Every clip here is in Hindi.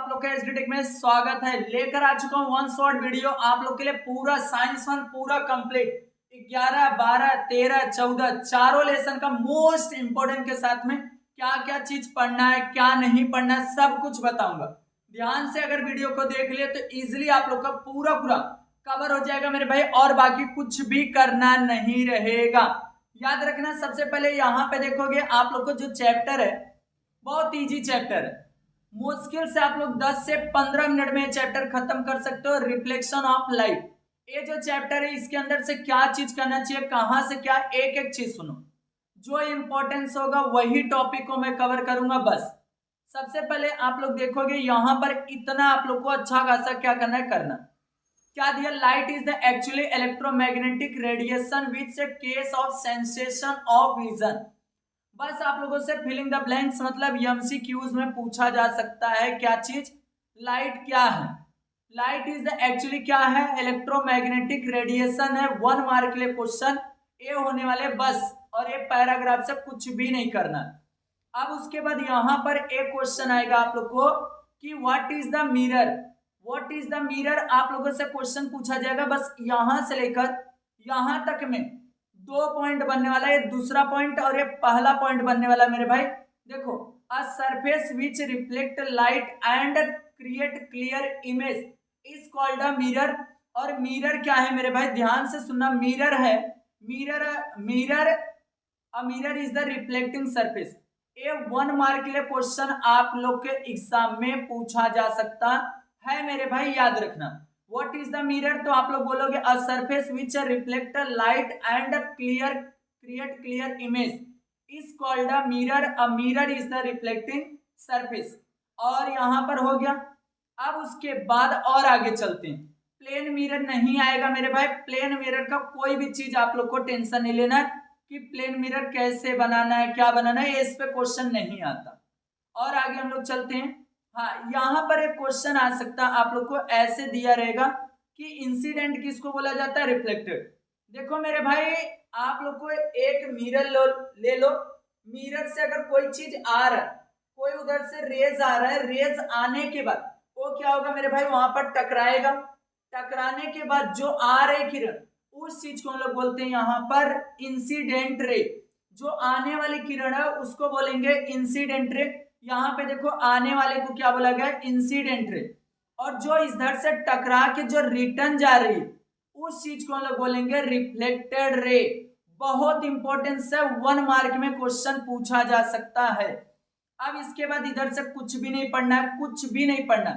लोग का एसडी टेक में स्वागत है। लेकर आ चुका हूँ वन शॉट वीडियो आप लोग के लिए। पूरा साइंस वन पूरा कंप्लीट 11, 12, 13, 14 चारों लेसन का मोस्ट इंपोर्टेंट के साथ में क्या क्या चीज पढ़ना है, क्या नहीं पढ़ना है, सब कुछ बताऊंगा। ध्यान से अगर वीडियो को देख लिए तो इजिली आप लोग का पूरा पूरा कवर हो जाएगा मेरे भाई, और बाकी कुछ भी करना नहीं रहेगा। याद रखना, सबसे पहले यहाँ पे देखोगे आप लोग को जो चैप्टर है बहुत इजी चैप्टर है। मुश्किल से आप लोग 10 से 15 मिनट में चैप्टर खत्म कर सकते हो। रिफ्लेक्शन ऑफ लाइट, ये जो चैप्टर है इसके अंदर से क्या चीज करना चाहिए, कहां से क्या, एक एक चीज सुनो। जो इंपॉर्टेंस होगा वही टॉपिक को मैं कवर करूंगा बस। सबसे पहले आप लोग देखोगे यहाँ पर इतना आप लोग को अच्छा खासा क्या करना है, करना क्या दिया। Light is the actually electromagnetic radiation which case of sensation of vision. बस आप लोगों से फिलिंग द ब्लैंक्स, मतलब एमसीक्यूज में पूछा जा सकता है क्या चीज, लाइट क्या है। लाइट इज द एक्चुअली क्या है, इलेक्ट्रोमैग्नेटिक रेडिएशन है। 1 मार्क के लिए क्वेश्चन ये होने वाले बस, और ये पैराग्राफ से कुछ भी नहीं करना। अब उसके बाद यहाँ पर एक क्वेश्चन आएगा आप लोग को कि what is the mirror. What is the mirror आप लोगों से क्वेश्चन पूछा जाएगा। बस यहां से लेकर यहां तक में 2 पॉइंट बनने वाला है, दूसरा पॉइंट और ये पहला पॉइंट बनने वाला है मेरे भाई। देखो, a surface which reflect light and create clear image is called a mirror. और मिरर क्या है मेरे भाई, ध्यान से सुनना। मिरर है, mirror is the reflecting surface. ये 1 मार्क के लिए क्वेश्चन आप लोग के एग्जाम में पूछा जा सकता है मेरे भाई, याद रखना। What is the mirror? तो आप लोग बोलोगे a surface which reflect light and create clear image is called a mirror. A mirror is the reflecting surface. और यहाँ पर हो गया। अब उसके बाद और आगे चलते हैं। प्लेन मिरर नहीं आएगा मेरे भाई। प्लेन मिरर का कोई भी चीज आप लोग को टेंशन नहीं लेना है कि प्लेन मिरर कैसे बनाना है, क्या बनाना है, इस पे क्वेश्चन नहीं आता। और आगे हम लोग चलते हैं। हाँ, यहाँ पर एक क्वेश्चन आ सकता है आप लोग को, ऐसे दिया रहेगा कि इंसिडेंट किसको बोला जाता है, रिफ्लेक्टेड। देखो मेरे भाई, आप लोग को एक मिरर ले लो। मिरर से अगर कोई चीज आ रहा है, कोई उधर से रेज आ रहा है, रेज आने के बाद वो क्या होगा मेरे भाई, वहां पर टकराएगा। टकराने के बाद जो आ रही किरण, उस चीज को हम लोग बोलते हैं यहाँ पर इंसिडेंट रे। जो आने वाली किरण है उसको बोलेंगे इंसिडेंट रे। यहाँ पे देखो, आने वाले को क्या बोला गया, इंसिडेंट रे। और जो इधर से टकरा के जो रिटर्न जा रही उस चीज को हम लोग बोलेंगे रिफ्लेक्टेड रे। बहुत इंपॉर्टेंस है, 1 मार्क में क्वेश्चन पूछा जा सकता है। अब इसके बाद इधर से कुछ भी नहीं पढ़ना है, कुछ भी नहीं पढ़ना।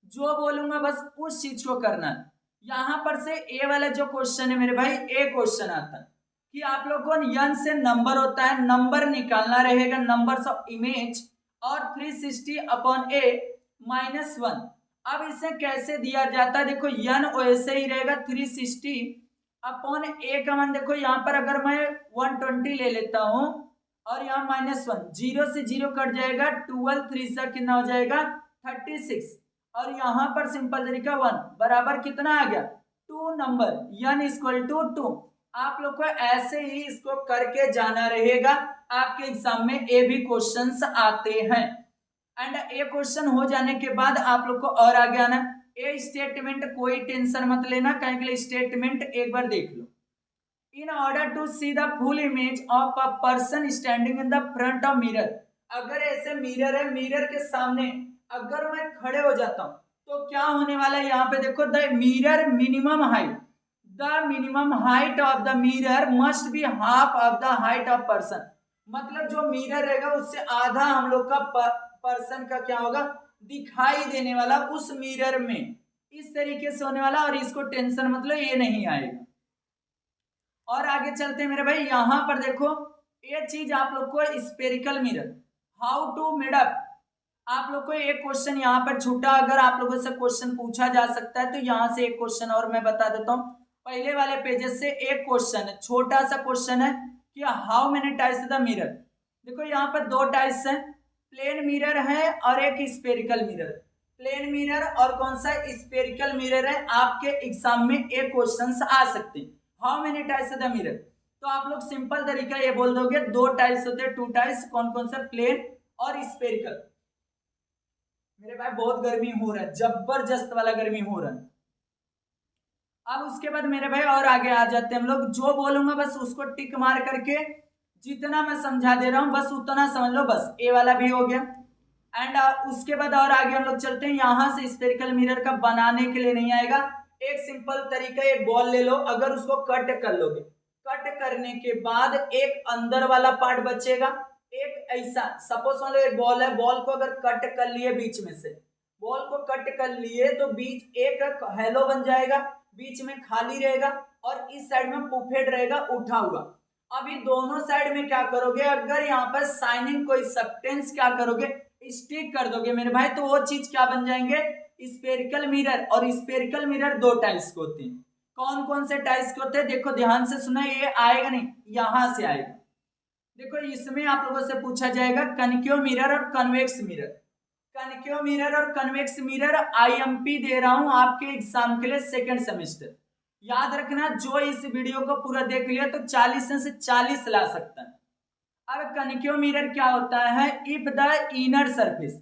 जो बोलूंगा बस उस चीज को करना है। यहाँ पर से ए वाला जो क्वेश्चन है मेरे भाई, ए क्वेश्चन आता है कि आप लोग को यन से नंबर होता है, नंबर निकालना रहेगा, नंबर्स ऑफ इमेज, और 360 अपॉन ए -1। अब इसे कैसे दिया जाता है, देखो यन वैसे ही रहेगा 360 अपॉन ए का मान। देखो यहाँ पर अगर मैं 120 ले लेता हूं और यहाँ -1, 0 से 0 कट जाएगा, 12 3 सा कितना हो जाएगा 36। और यहाँ पर सिंपल तरीका 1 बराबर कितना आ गया 2 नंबर, यन इक्वल टू 2। आप लोग को ऐसे ही इसको करके जाना रहेगा। आपके एग्जाम में ए भी क्वेश्चंस आते हैं। एंड ए क्वेश्चन हो जाने के बाद आप लोग को और आगे आना। ए स्टेटमेंट कोई टेंशन मत लेना, कहीं के लिए स्टेटमेंट एक बार देख लो। In order to see the full image of a person standing in the front of mirror. अगर ऐसे मिरर है, मिरर के सामने अगर मैं खड़े हो जाता हूं तो क्या होने वाला है, यहाँ पे देखो, the mirror minimum height, the minimum height of the mirror must be half of the height of person. मतलब जो मिरर रहेगा उससे आधा हम लोग का पर्सन का क्या होगा, दिखाई देने वाला उस मिरर में, इस तरीके से होने वाला। और इसको टेंशन मतलब ये नहीं आएगा। और आगे चलते हैं मेरे भाई, यहां पर देखो ये चीज आप लोग को spherical mirror how to made up. आप लोग को एक क्वेश्चन यहाँ पर छूटा, अगर आप लोगों से क्वेश्चन पूछा जा सकता है तो यहाँ से एक क्वेश्चन और मैं बता देता हूँ। पहले वाले पेजेस से एक क्वेश्चन है, छोटा सा क्वेश्चन है कि how many types the mirror. देखो यहाँ पर 2 टाइप्स हैं, प्लेन मिरर है और एक स्पेरिकल मिरर। प्लेन मिरर और कौन सा स्पेरिकल मिरर है, आपके एग्जाम में एक क्वेश्चन आ सकते हैं। How many types the mirror, तो आप लोग सिंपल तरीका ये बोल दोगे 2 टाइप्स होते हैं, 2 टाइप्स। कौन कौन सा, प्लेन और स्पेरिकल। मेरे भाई बहुत गर्मी हो रहा है, जबरदस्त वाला गर्मी हो रहा है। अब उसके बाद मेरे भाई और आगे आ जाते हैं हम लोग, जो बोलूंगा बस उसको टिक मार करके, जितना मैं समझा दे रहा हूं बस उतना समझ लो, बस ए वाला भी हो गया। एंड उसके बाद और आगे हम लोग चलते हैं, यहां से स्फेरिकल मिरर का बनाने के लिए नहीं आएगा, एक सिंपल तरीका, एक बॉल ले लो, अगर उसको कट कर लोगे, कट करने के बाद एक अंदर वाला पार्ट बचेगा, एक ऐसा सपोज मान लो एक बॉल है, बॉल को अगर कट कर लिए बीच में से, बॉल को कट कर लिए तो बीच एक हेलो बन जाएगा, बीच में खाली रहेगा और इस साइड में पुफेड रहेगा उठा हुआ। अभी दोनों साइड में क्या करोगे, अगर यहाँ पर साइनिंग कोई सब्सटेंस क्या करोगे, स्टिक कर दोगे मेरे भाई, तो वो चीज क्या बन जाएंगे, स्फेरिकल मिरर। और स्फेरिकल मिरर दो टाइप्स के होते हैं, कौन कौन से टाइप्स के होते हैं, देखो ध्यान से सुना, ये आएगा नहीं, यहां से आएगा। देखो इसमें आप लोगों से पूछा जाएगा कनकेव मिरर और कन्वेक्स मिरर। कनकेव मिरर और कन्वेक्स मिरर आईएमपी दे रहा हूं आपके एग्जाम के लिए सेकंड सेमेस्टर। याद रखना, जो इस वीडियो को पूरा देख लिया तो 40 से 40 ला सकता है। अब कनकेव मिरर क्या होता है, if the inner surface,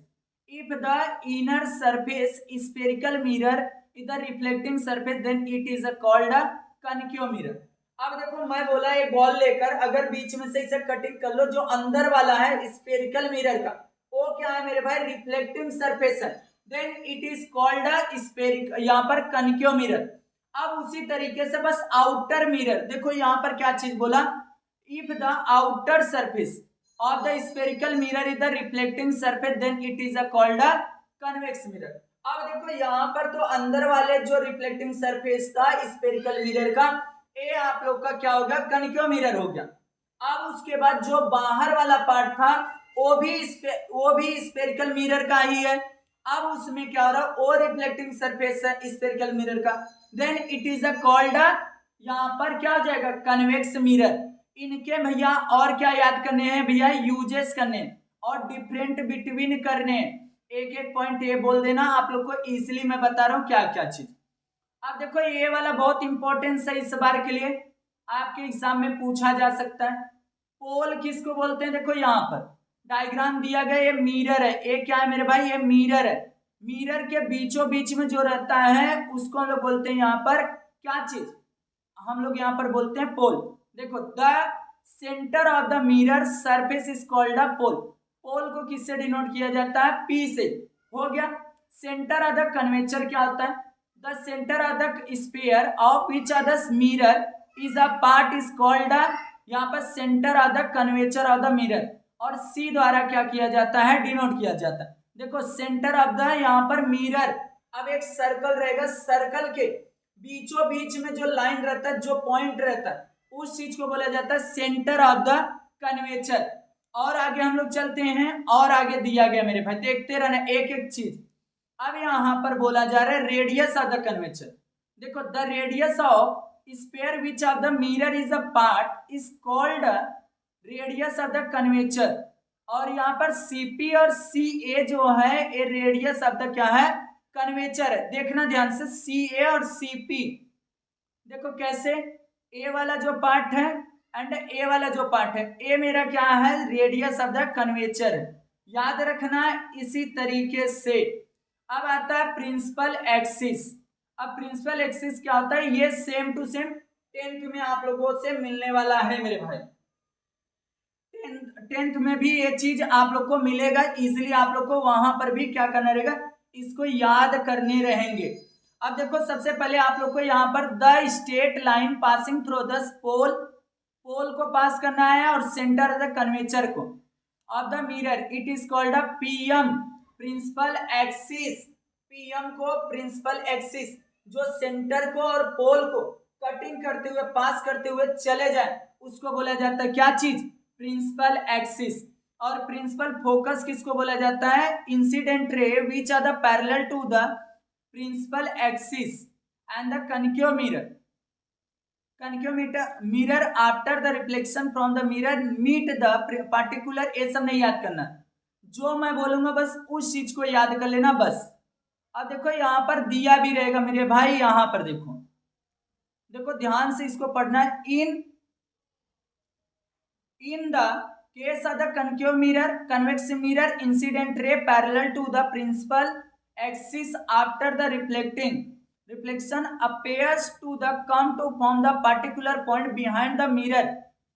if the inner surface spherical mirror is the reflecting surface then it is called a concave mirror. अब देखो मैं बोला एक बॉल लेकर अगर बीच में से इसे कटिंग कर लो, जो अंदर वाला है स्फेरिकल मिरर का वो क्या है मेरे भाई, रिफ्लेक्टिंग सरफेस है, then it is called a spheric, यहाँ पर कनकेव मिरर। अब उसी तरीके से बस आउटर मिरर, देखो यहाँ पर क्या चीज बोला, if the outer surface of the spherical mirror is the reflecting surface then it is called a convex mirror। अब देखो यहाँ पर तो अंदर वाले जो रिफ्लेक्टिंग सरफेस था स्फेरिकल मिरर का, ये आप लोग का क्या हो गया, कनकेव मिरर हो गया। अब उसके बाद जो बाहर वाला पार्ट था वो भी स्फेरिकल मिरर का ही है। अब उसमें क्या हो रहा है, वो रिफ्लेक्टिंग सरफेस है स्फेरिकल मिरर का, देन इट इज कॉल्ड, यहाँ पर क्या हो जाएगा, कन्वेक्स मिरर। इनके भैया और क्या याद करने हैं भैया, यूजेस करने और डिफरेंट बिटवीन करने, एक एक पॉइंट ये बोल देना आप लोग को, इजिली मैं बता रहा हूं क्या क्या चीज। अब देखो ये वाला बहुत इंपॉर्टेंट है इस बार के लिए, आपके एग्जाम में पूछा जा सकता है। पोल किसको बोलते हैं, देखो यहाँ पर डायग्राम दिया गया, ये मिरर है, ये क्या है मेरे भाई, ये मिरर है। मिरर के बीचों बीच में जो रहता है उसको हम लोग बोलते हैं यहाँ पर क्या चीज, हम लोग यहाँ पर बोलते हैं पोल। देखो the centre of the mirror surface is called a pole. Pole को किससे डिनोट किया जाता है, पी से, हो गया। सेंटर ऑफ द कन्वेचर क्या होता है, the centre of the sphere of which of the mirror is a part is called a, यहाँ पर centre of the curvature of the mirror, और सी द्वारा क्या किया जाता है, डिनोट किया जाता है। देखो सेंटर ऑफ द यहाँ पर मिरर, अब एक सर्कल रहेगा, सर्कल के बीचों बीच में जो लाइन रहता है, जो पॉइंट रहता है, उस चीज को बोला जाता है सेंटर ऑफ द कन्वेचर। और आगे हम लोग चलते हैं, और आगे दिया गया मेरे भाई, देखते रहना एक एक चीज। अब यहां पर बोला जा रहा है रेडियस ऑफ द कन्वेचर। देखो the radius of sphere which of the mirror is a part is called radius of the curvature. और यहाँ पर सीपी और सी ए जो है ये रेडियस ऑफ द क्या है, कन्वेचर है। देखना ध्यान से, सी ए और सी पी, देखो कैसे, ए वाला जो पार्ट है एंड ए वाला जो पार्ट है, ए मेरा क्या है, रेडियस ऑफ द कन्वेचर है, याद रखना। इसी तरीके से अब आता है प्रिंसिपल एक्सिस। अब प्रिंसिपल एक्सिस क्या होता है, ये सेम टू सेम 10th में आप लोगों से मिलने वाला है मेरे भाई, 10th में भी ये चीज आप लोग को मिलेगा इजिली, आप लोग को वहां पर भी क्या करना रहेगा, इसको याद करने रहेंगे। अब देखो सबसे पहले आप लोग को यहाँ पर the straight line passing through the pole, pole को पास करना है और सेंटर ऑफ द कर्वेचर को of the mirror, it is called a PM, principal axis. PM को प्रिंसिपल एक्सिस, जो सेंटर को और पोल को कटिंग करते हुए पास करते हुए चले जाए, उसको बोला जाता है क्या चीज, प्रिंसिपल एक्सिस। और प्रिंसिपल फोकस किसको बोला जाता है, incident ray which are the parallel to the principal axis and the concave mirror, concave mirror after the reflection from the mirror meet the particular, ये सब नहीं याद करना, जो मैं बोलूंगा बस उस चीज को याद कर लेना बस। अब देखो यहाँ पर दिया भी रहेगा मेरे भाई, यहाँ पर देखो, देखो ध्यान से इसको पढ़ना है, in the case of the concave mirror, convex mirror, incident ray parallel to the principal axis after the reflection appears to the come to form the particular point behind the mirror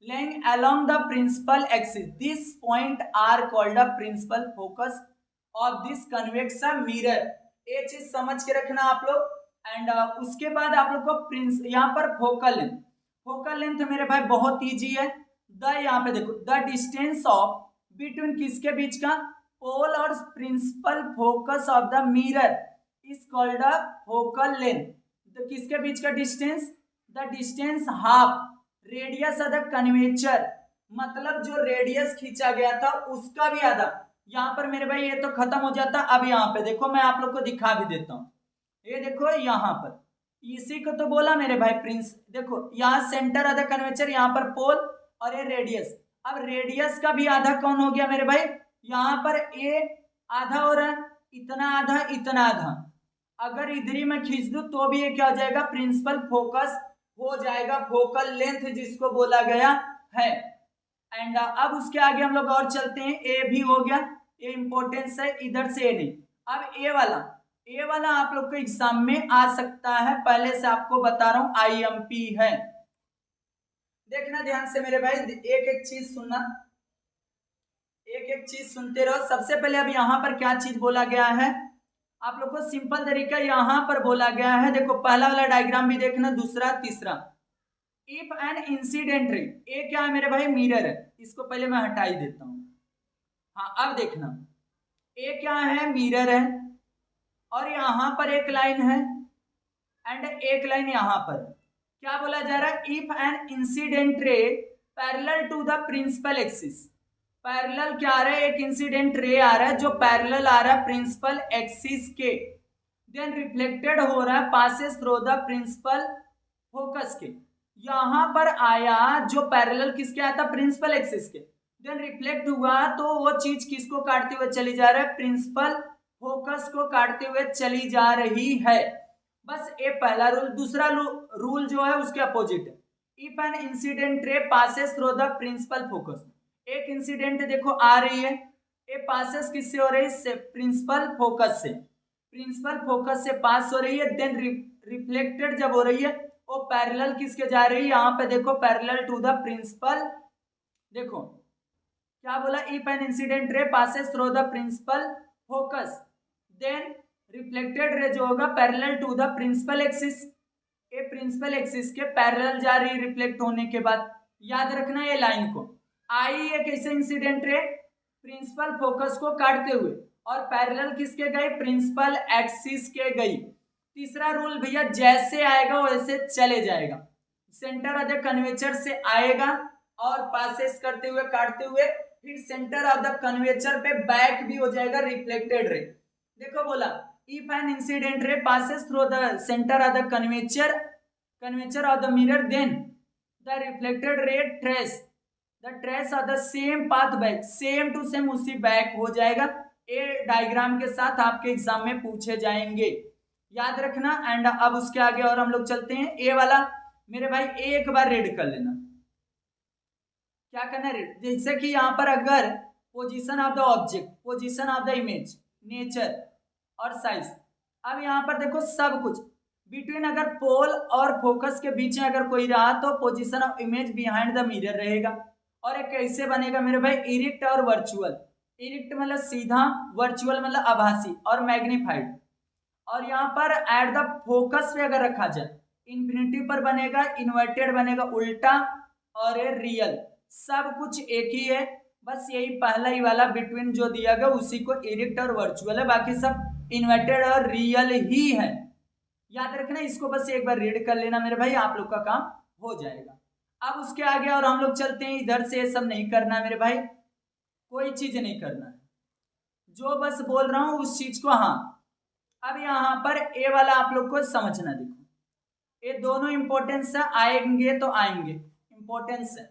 lying along the principal axis. This point are called the principal focus of this convex mirror. ये चीज समझ के रखना आप लोग। एंड उसके बाद आप लोग को यहाँ पर फोकल लेंथ मेरे भाई बहुत इजी है। द यहाँ पे देखो, द डिस्टेंस ऑफ बिटवीन किसके बीच का, पोल और principal focus of the mirror is called a focal length. तो किसके बीच का distance, the distance half radius of the curvature, मतलब जो रेडियस खींचा गया था उसका भी आधा। यहाँ पर मेरे भाई ये तो खत्म हो जाता। अब यहाँ पे देखो, मैं आप लोग को दिखा भी देता हूँ। ये देखो यहाँ पर इसी को तो बोला मेरे भाई प्रिंस, देखो यहाँ सेंटर ऑफ द कर्वेचर, यहाँ पर पोल और ये रेडियस। अब रेडियस का भी आधा कौन हो गया मेरे भाई, यहाँ पर ए आधा हो रहा है, इतना आधा इतना आधा। अगर इधर ही मैं खींच दूं तो भी ये क्या हो जाएगा, प्रिंसिपल फोकस हो जाएगा, फोकल लेंथ जिसको बोला गया है। एंड अब उसके आगे हम लोग और चलते हैं। ए भी हो गया, ये इंपॉर्टेंस है, इधर से ए नहीं। अब ए वाला आप लोग को एग्जाम में आ सकता है, पहले से आपको बता रहा हूं, आईएमपी है। देखना ध्यान से मेरे भाई, एक एक चीज सुनना, एक एक चीज सुनते रहो। सबसे पहले अब यहाँ पर क्या चीज बोला गया है, आप लोग को सिंपल तरीका यहाँ पर बोला गया है। देखो पहला वाला डायग्राम भी देखना, दूसरा तीसरा। इफ एन इंसिडेंट रे, ये क्या है मेरे भाई, मिरर है, इसको पहले मैं हटा ही देता हूँ। हाँ अब देखना, ये क्या है, मिरर है, और यहाँ पर एक लाइन है एंड एक लाइन यहाँ पर। क्या बोला जा रहा है, if an incident ray parallel to the principal axis, parallel क्या आ रहा है, एक इंसिडेंट रे आ रहा है जो पैरेलल आ रहा है प्रिंसिपल एक्सिस के, देन रिफ्लेक्टेड हो रहा है passes through the principal focus के। यहां पर आया जो पैरेलल किसके आया था, प्रिंसिपल एक्सिस के, देन रिफ्लेक्ट हुआ तो वो चीज किसको काटते हुए चली जा रहा है, प्रिंसिपल फोकस को काटते हुए चली जा रही है। बस ये पहला रूल। दूसरा रूल जो है उसके अपोजिट है, if an incident ray passes through the principal focus, एक इंसिडेंट देखो आ रही है, ये पासेस किससे हो रही है, प्रिंसिपल फोकस से, प्रिंसिपल फोकस से पास हो रही है, देन रिफ्लेक्टेड जब हो रही है वो पैरेलल किसके जा रही है, यहाँ पे देखो पैरेलल टू द प्रिंसिपल। देखो क्या बोला, if an incident ray passes through the principal focus, then reflected ray जो होगा parallel to the principal axis, ये प्रिंसिपल एक्सिस के पैरेलल जा रही है रिफ्लेक्ट होने के बाद। याद रखना ये लाइन को, आई एक ऐसे इंसिडेंट रे प्रिंसिपल फोकस को काटते हुए और पैरेलल किसके गई, प्रिंसिपल एक्सिस के गई। तीसरा रूल भैया, जैसे आएगा वैसे चले जाएगा, सेंटर ऑफ द कर्वेचर से आएगा और पासेस करते हुए काटते हुए फिर सेंटर ऑफ द कर्वेचर पे बैक भी हो जाएगा रिफ्लेक्टेड रे। देखो बोला, if an incident ray passes through the centre of the curvature of the mirror, then the reflected ray trace of the same path back, same to same उसी बैक हो जाएगा। ये डायग्राम के साथ आपके एग्जाम में पूछे जाएंगे, याद रखना। एंड अब उसके आगे और हम लोग चलते हैं। ए वाला मेरे भाई एक बार रीड कर लेना, क्या करना है रीड, जैसे कि यहाँ पर अगर position of the object, position of the image, nature और साइज। अब यहाँ पर देखो सब कुछ बिटवीन, अगर पोल और फोकस के बीच में अगर कोई रहा तो position of image behind the mirror रहेगा। और एक कैसे बनेगा मेरे भाई, इरिक्ट और वर्चुअल। इरिक्ट मतलब सीधा, वर्चुअल मतलब आभासी और मैग्नीफाइड। और यहाँ पर एट द फोकस पे अगर रखा जाए, इन्फिनिटी पर बनेगा, इन्वर्टेड बनेगा, उल्टा, और रियल, सब कुछ एक ही है। बस यही पहला ही वाला बिटवीन जो दिया गया उसी को इरिक्ट और वर्चुअल है, बाकी सब इन्वर्टेड और रियल ही है। याद रखना, इसको बस एक बार रीड कर लेना मेरे भाई, आप लोग का काम हो जाएगा। अब उसके आगे और हम लोग चलते हैं, इधर से ये सब नहीं करना है मेरे भाई, कोई चीज नहीं करना है, जो बस बोल रहा हूं उस चीज को। हाँ अब यहाँ पर ए वाला आप लोग को समझना, देखो ये दोनों इंपॉर्टेंस है, आएंगे तो आएंगे, इंपॉर्टेंस है।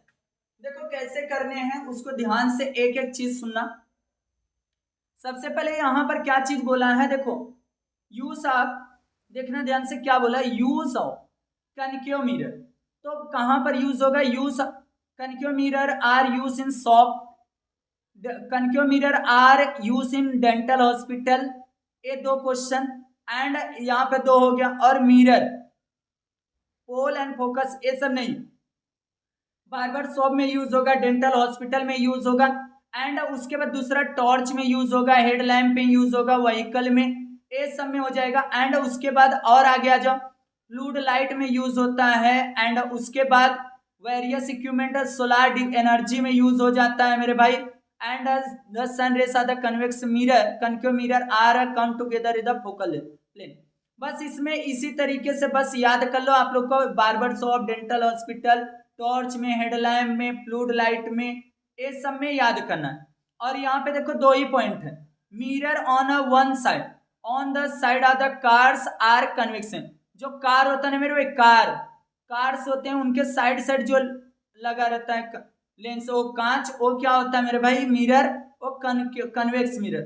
देखो कैसे करने हैं उसको ध्यान से एक एक चीज सुनना। सबसे पहले यहाँ पर क्या चीज बोला है, देखो यूज ऑफ, देखना ध्यान से क्या बोला, यूज ऑफ कनकेव मिरर। तो कहाँ पर यूज होगा, use concave mirror are use in soft concave mirror are use in dental hospital, ये 2 क्वेश्चन, एंड यहाँ पे 2 हो गया। और मिरर पोल एंड फोकस ये सब नहीं, बार्बर शॉप में यूज होगा, डेंटल हॉस्पिटल में यूज होगा, एंड उसके बाद दूसरा टॉर्च में यूज होगा, हेड लैम्प में यूज होगा, व्हीकल में, ये सब में हो जाएगा। एंड उसके बाद और आगे आ जाओ, फ्लूड लाइट में यूज होता है, एंड उसके बाद वेरियस इक्विपमेंट सोलर एनर्जी में यूज हो जाता है मेरे भाई। And the sun rays are the convex mirror, concave mirror are come together in the focal plane. बस इसमें इसी तरीके से बस याद कर लो आप लोग को, barber shop, dental hospital, torch में, हेडलैम्प में, फ्लूड लाइट में, ये सब में याद करना है। और यहाँ पे देखो 2 ही पॉइंट है, mirror on a one side, on the side of the cars are convection. जो कार होता है ना मेरे भाई, कार्स होते हैं, उनके साइड साइड जो लगा रहता है लेंस, वो कांच, वो क्या होता है मेरे भाई, मिरर, वो convex mirror.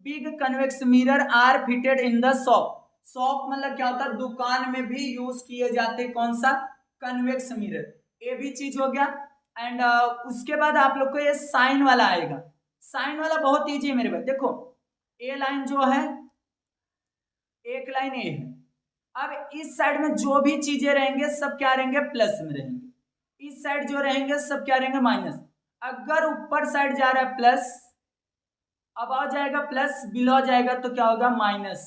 Big convex mirror are fitted in the shop, shop मतलब क्या होता है, दुकान में भी यूज किए जाते, कौन सा, कन्वेक्स मिरर, ये भी चीज हो गया। एंड उसके बाद आप लोग को ये साइन वाला आएगा, साइन वाला बहुत ईजी है मेरे भाई। देखो ए लाइन जो है, एक लाइन ए है, अब इस साइड में जो भी चीजें रहेंगे सब क्या रहेंगे, प्लस में रहेंगे, इस साइड जो रहेंगे सब क्या रहेंगे, माइनस। अगर ऊपर साइड जा रहा है प्लस, अब आ जाएगा प्लस, बिलो जाएगा तो क्या होगा, माइनस।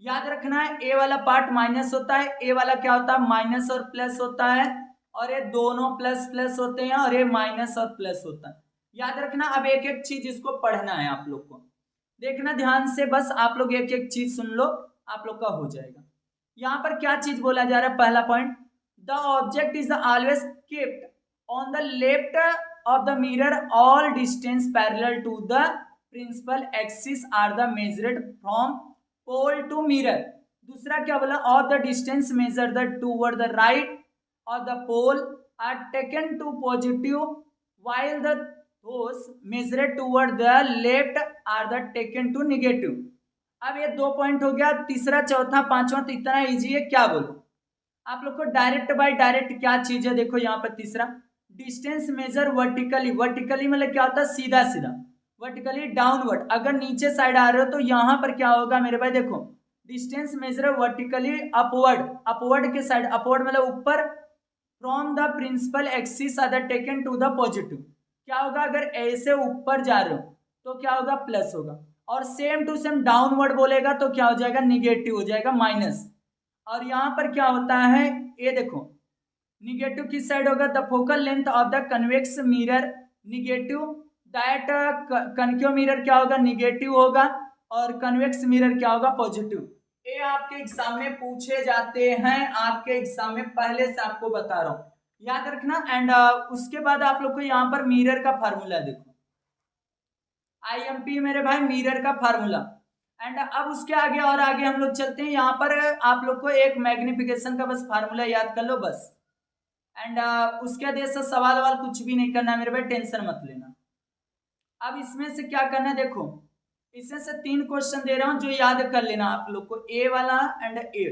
याद रखना है, ए वाला पार्ट माइनस होता है, ए वाला क्या होता है, माइनस और प्लस होता है, और ये दोनों प्लस प्लस होते हैं, और ये माइनस और प्लस होता है। याद रखना। अब एक एक चीज इसको पढ़ना है आप लोग को, देखना ध्यान से, बस आप लोग एक एक चीज सुन लो, आप लोग का हो जाएगा। यहाँ पर क्या चीज बोला जा रहा है, पहला point, the object is always kept on the left of the mirror, all distance parallel to the principal axis are the measured from pole to mirror. दूसरा क्या बोला, of the distance measure the toward the right of the pole are taken to positive, while the those measured toward the left are the taken to negative। अब ये 2 पॉइंट हो गया, तीसरा, चौथा, पांचवा तो इतना इजी है, क्या बोलो आप लोग को, डायरेक्ट बाय डायरेक्ट क्या चीज है, देखो यहाँ पर तीसरा, डिस्टेंस मेजर वर्टिकली, वर्टिकली मतलब क्या होता है, सीधा सीधा, वर्टिकली डाउनवर्ड, अगर नीचे साइड आ रहे हो तो यहाँ पर क्या होगा मेरे भाई, देखो distance measure vertically upward, upward के साइड, अपवर्ड मतलब ऊपर, from the principal axis are taken to the positive, क्या होगा, अगर ऐसे ऊपर जा रहे हो तो क्या होगा, प्लस होगा, और सेम टू सेम डाउनवर्ड बोलेगा तो क्या हो जाएगा, निगेटिव हो जाएगा, माइनस। और यहाँ पर क्या होता है, ये देखो निगेटिव किस साइड होगा, the focal length of the convex mirror negative, that concave mirror क्या होगा, निगेटिव होगा, और कन्वेक्स मिरर क्या होगा, पॉजिटिव। ये आपके एग्जाम में पूछे जाते हैं, आपके एग्जाम में पहले से आपको बता रहा हूं, याद रखना। एंड उसके बाद आप लोग को यहाँ पर मिरर का फार्मूला देखो, आईएमपी मेरे भाई, मिरर का फार्मूला। एंड अब उसके आगे और आगे हम लोग चलते हैं, यहाँ पर आप लोग को एक मैग्निफिकेशन का बस फार्मूला याद कर लो बस। एंड उसके देश से सवाल वाल कुछ भी नहीं करना मेरे भाई, टेंशन मत लेना। अब इसमें से क्या करना है, देखो इसमें से 3 क्वेश्चन दे रहा हूं, जो याद कर लेना आप लोग को, ए वाला एंड ए,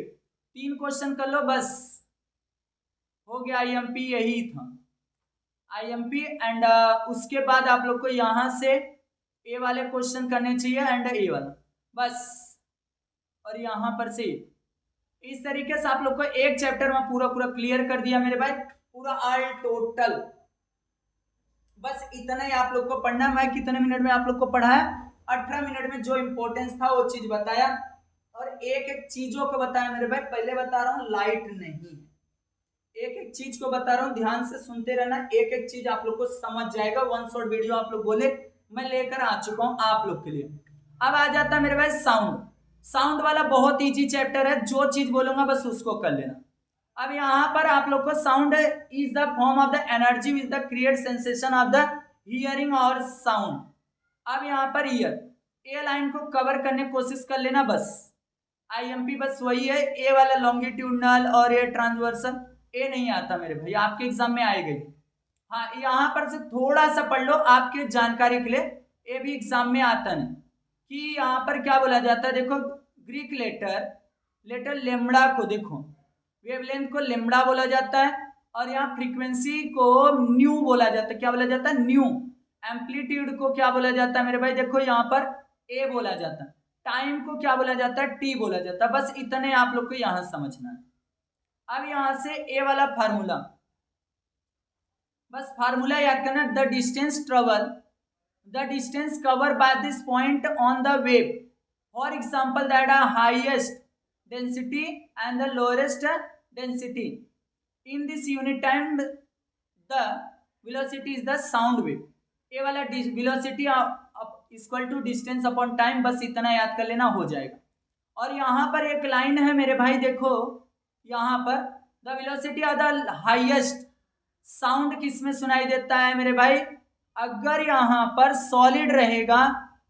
3 क्वेश्चन कर लो बस, हो गया। आईएमपी यही था, आईएमपी। एंड उसके बाद आप लोग को यहां से ए वाले क्वेश्चन करने चाहिए, एंड ए वाला बस, और यहां पर से इस तरीके से आप लोग को एक चैप्टर में पूरा पूरा क्लियर कर दिया मेरे भाई, पूरा ऑल टोटल। बस इतना ही आप लोग को पढ़ना। मैं कितने मिनट में आप लोग को पढ़ाया, 18 मिनट में जो इंपॉर्टेंस था वो चीज बताया, और एक एक चीजों को बताया मेरे भाई। पहले बता रहा हूँ, लाइट नहीं, एक एक चीज को बता रहा हूँ, ध्यान से सुनते रहना, एक एक चीज आप लोग को समझ जाएगा। 1 शॉर्ट वीडियो आप लोग बोले मैं लेकर आ चुका हूँ आप लोग के लिए। अब आ जाता है मेरे भाई साउंड, साउंड वाला बहुत इजी चैप्टर है, जो चीज बोलूंगा बस उसको कर लेना। अब यहाँ पर आप लोग को sound is the form of the energy which the create sensation of the hearing और साउंड। अब यहाँ पर ईयर, ए लाइन को कवर करने की कोशिश कर लेना बस। आईएमपी बस वही है, ए वाला लॉन्गिट्यूडनल और ए ट्रांसवर्सल, ए नहीं आता मेरे भाई, आपके एग्जाम में आएगा। हाँ, यहाँ पर से थोड़ा सा पढ़ लो आपके जानकारी के लिए, ये भी एग्जाम में आता नहीं कि यहाँ पर क्या बोला जाता है। देखो ग्रीक लेटर लेमड़ा को, देखो वेवलेंथ को लेमड़ा बोला जाता है, और यहाँ फ्रीक्वेंसी को न्यू बोला जाता है, क्या बोला जाता है, न्यू। एम्पलीट्यूड को क्या बोला जाता है मेरे भाई, देखो यहाँ पर ए बोला जाता है, टाइम को क्या बोला जाता है, टी बोला जाता है। बस इतने आप लोग को यहां समझना है। अब यहां से ए वाला फार्मूला, बस फार्मूला याद करना, the distance travel, the distance cover by this point on the wave, for example that are highest density and the lowest density in this unit time the velocity is the sound wave. ए वाला velocity equal to distance upon time, बस इतना याद कर लेना, हो जाएगा। और यहाँ पर एक लाइन है मेरे भाई, देखो यहाँ पर the velocity of the highest sound किस में सुनाई देता है मेरे भाई, अगर यहाँ पर सॉलिड रहेगा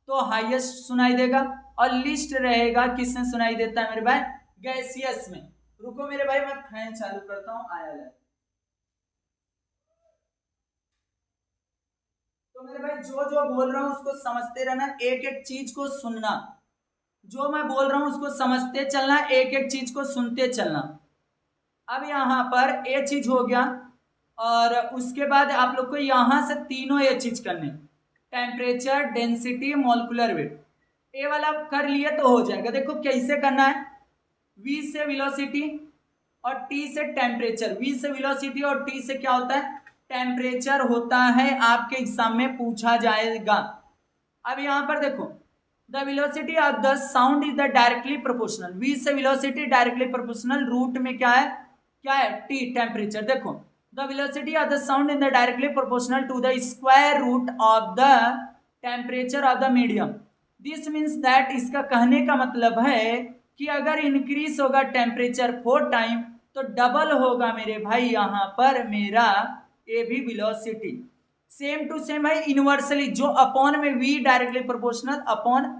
तो हाईएस्ट सुनाई देगा, और लिस्ट रहेगा किस में सुनाई देता है मेरे भाई, गैसियस में। रुको मेरे भाई, मैं फैन चालू करता हूँ, आया है। तो मेरे भाई जो जो बोल रहा हूं उसको समझते रहना, एक एक चीज को सुनना, जो मैं बोल रहा हूं उसको समझते चलना, एक एक चीज को सुनते चलना। अब यहाँ पर ये चीज हो गया, और उसके बाद आप लोग को यहां से तीनों ये चीज करने, टेम्परेचर, डेंसिटी, मॉलिक्यूलर वेट। ये वाला कर लिए तो हो जाएगा। देखो कैसे करना है, V से वेलोसिटी और T से टेम्परेचर, V से वेलोसिटी और T से क्या होता है, टेम्परेचर होता है, आपके एग्जाम में पूछा जाएगा। अब यहाँ पर देखो, the velocity of the sound is the directly proportional, V से वेलोसिटी डायरेक्टली प्रोपोर्शनल, रूट में क्या है, T टेम्परेचर। देखो the velocity of the sound is the directly proportional to the square root of the temperature of the medium. This means that, इसका कहने का मतलब है कि अगर इंक्रीज होगा टेम्परेचर 4 टाइम तो डबल होगा मेरे भाई यहाँ पर मेरा ए भी वेलोसिटी। सेम टू सेम है इनवर्सली, जो अपॉन में V डायरेक्टली प्रोपोर्शनल अपॉन,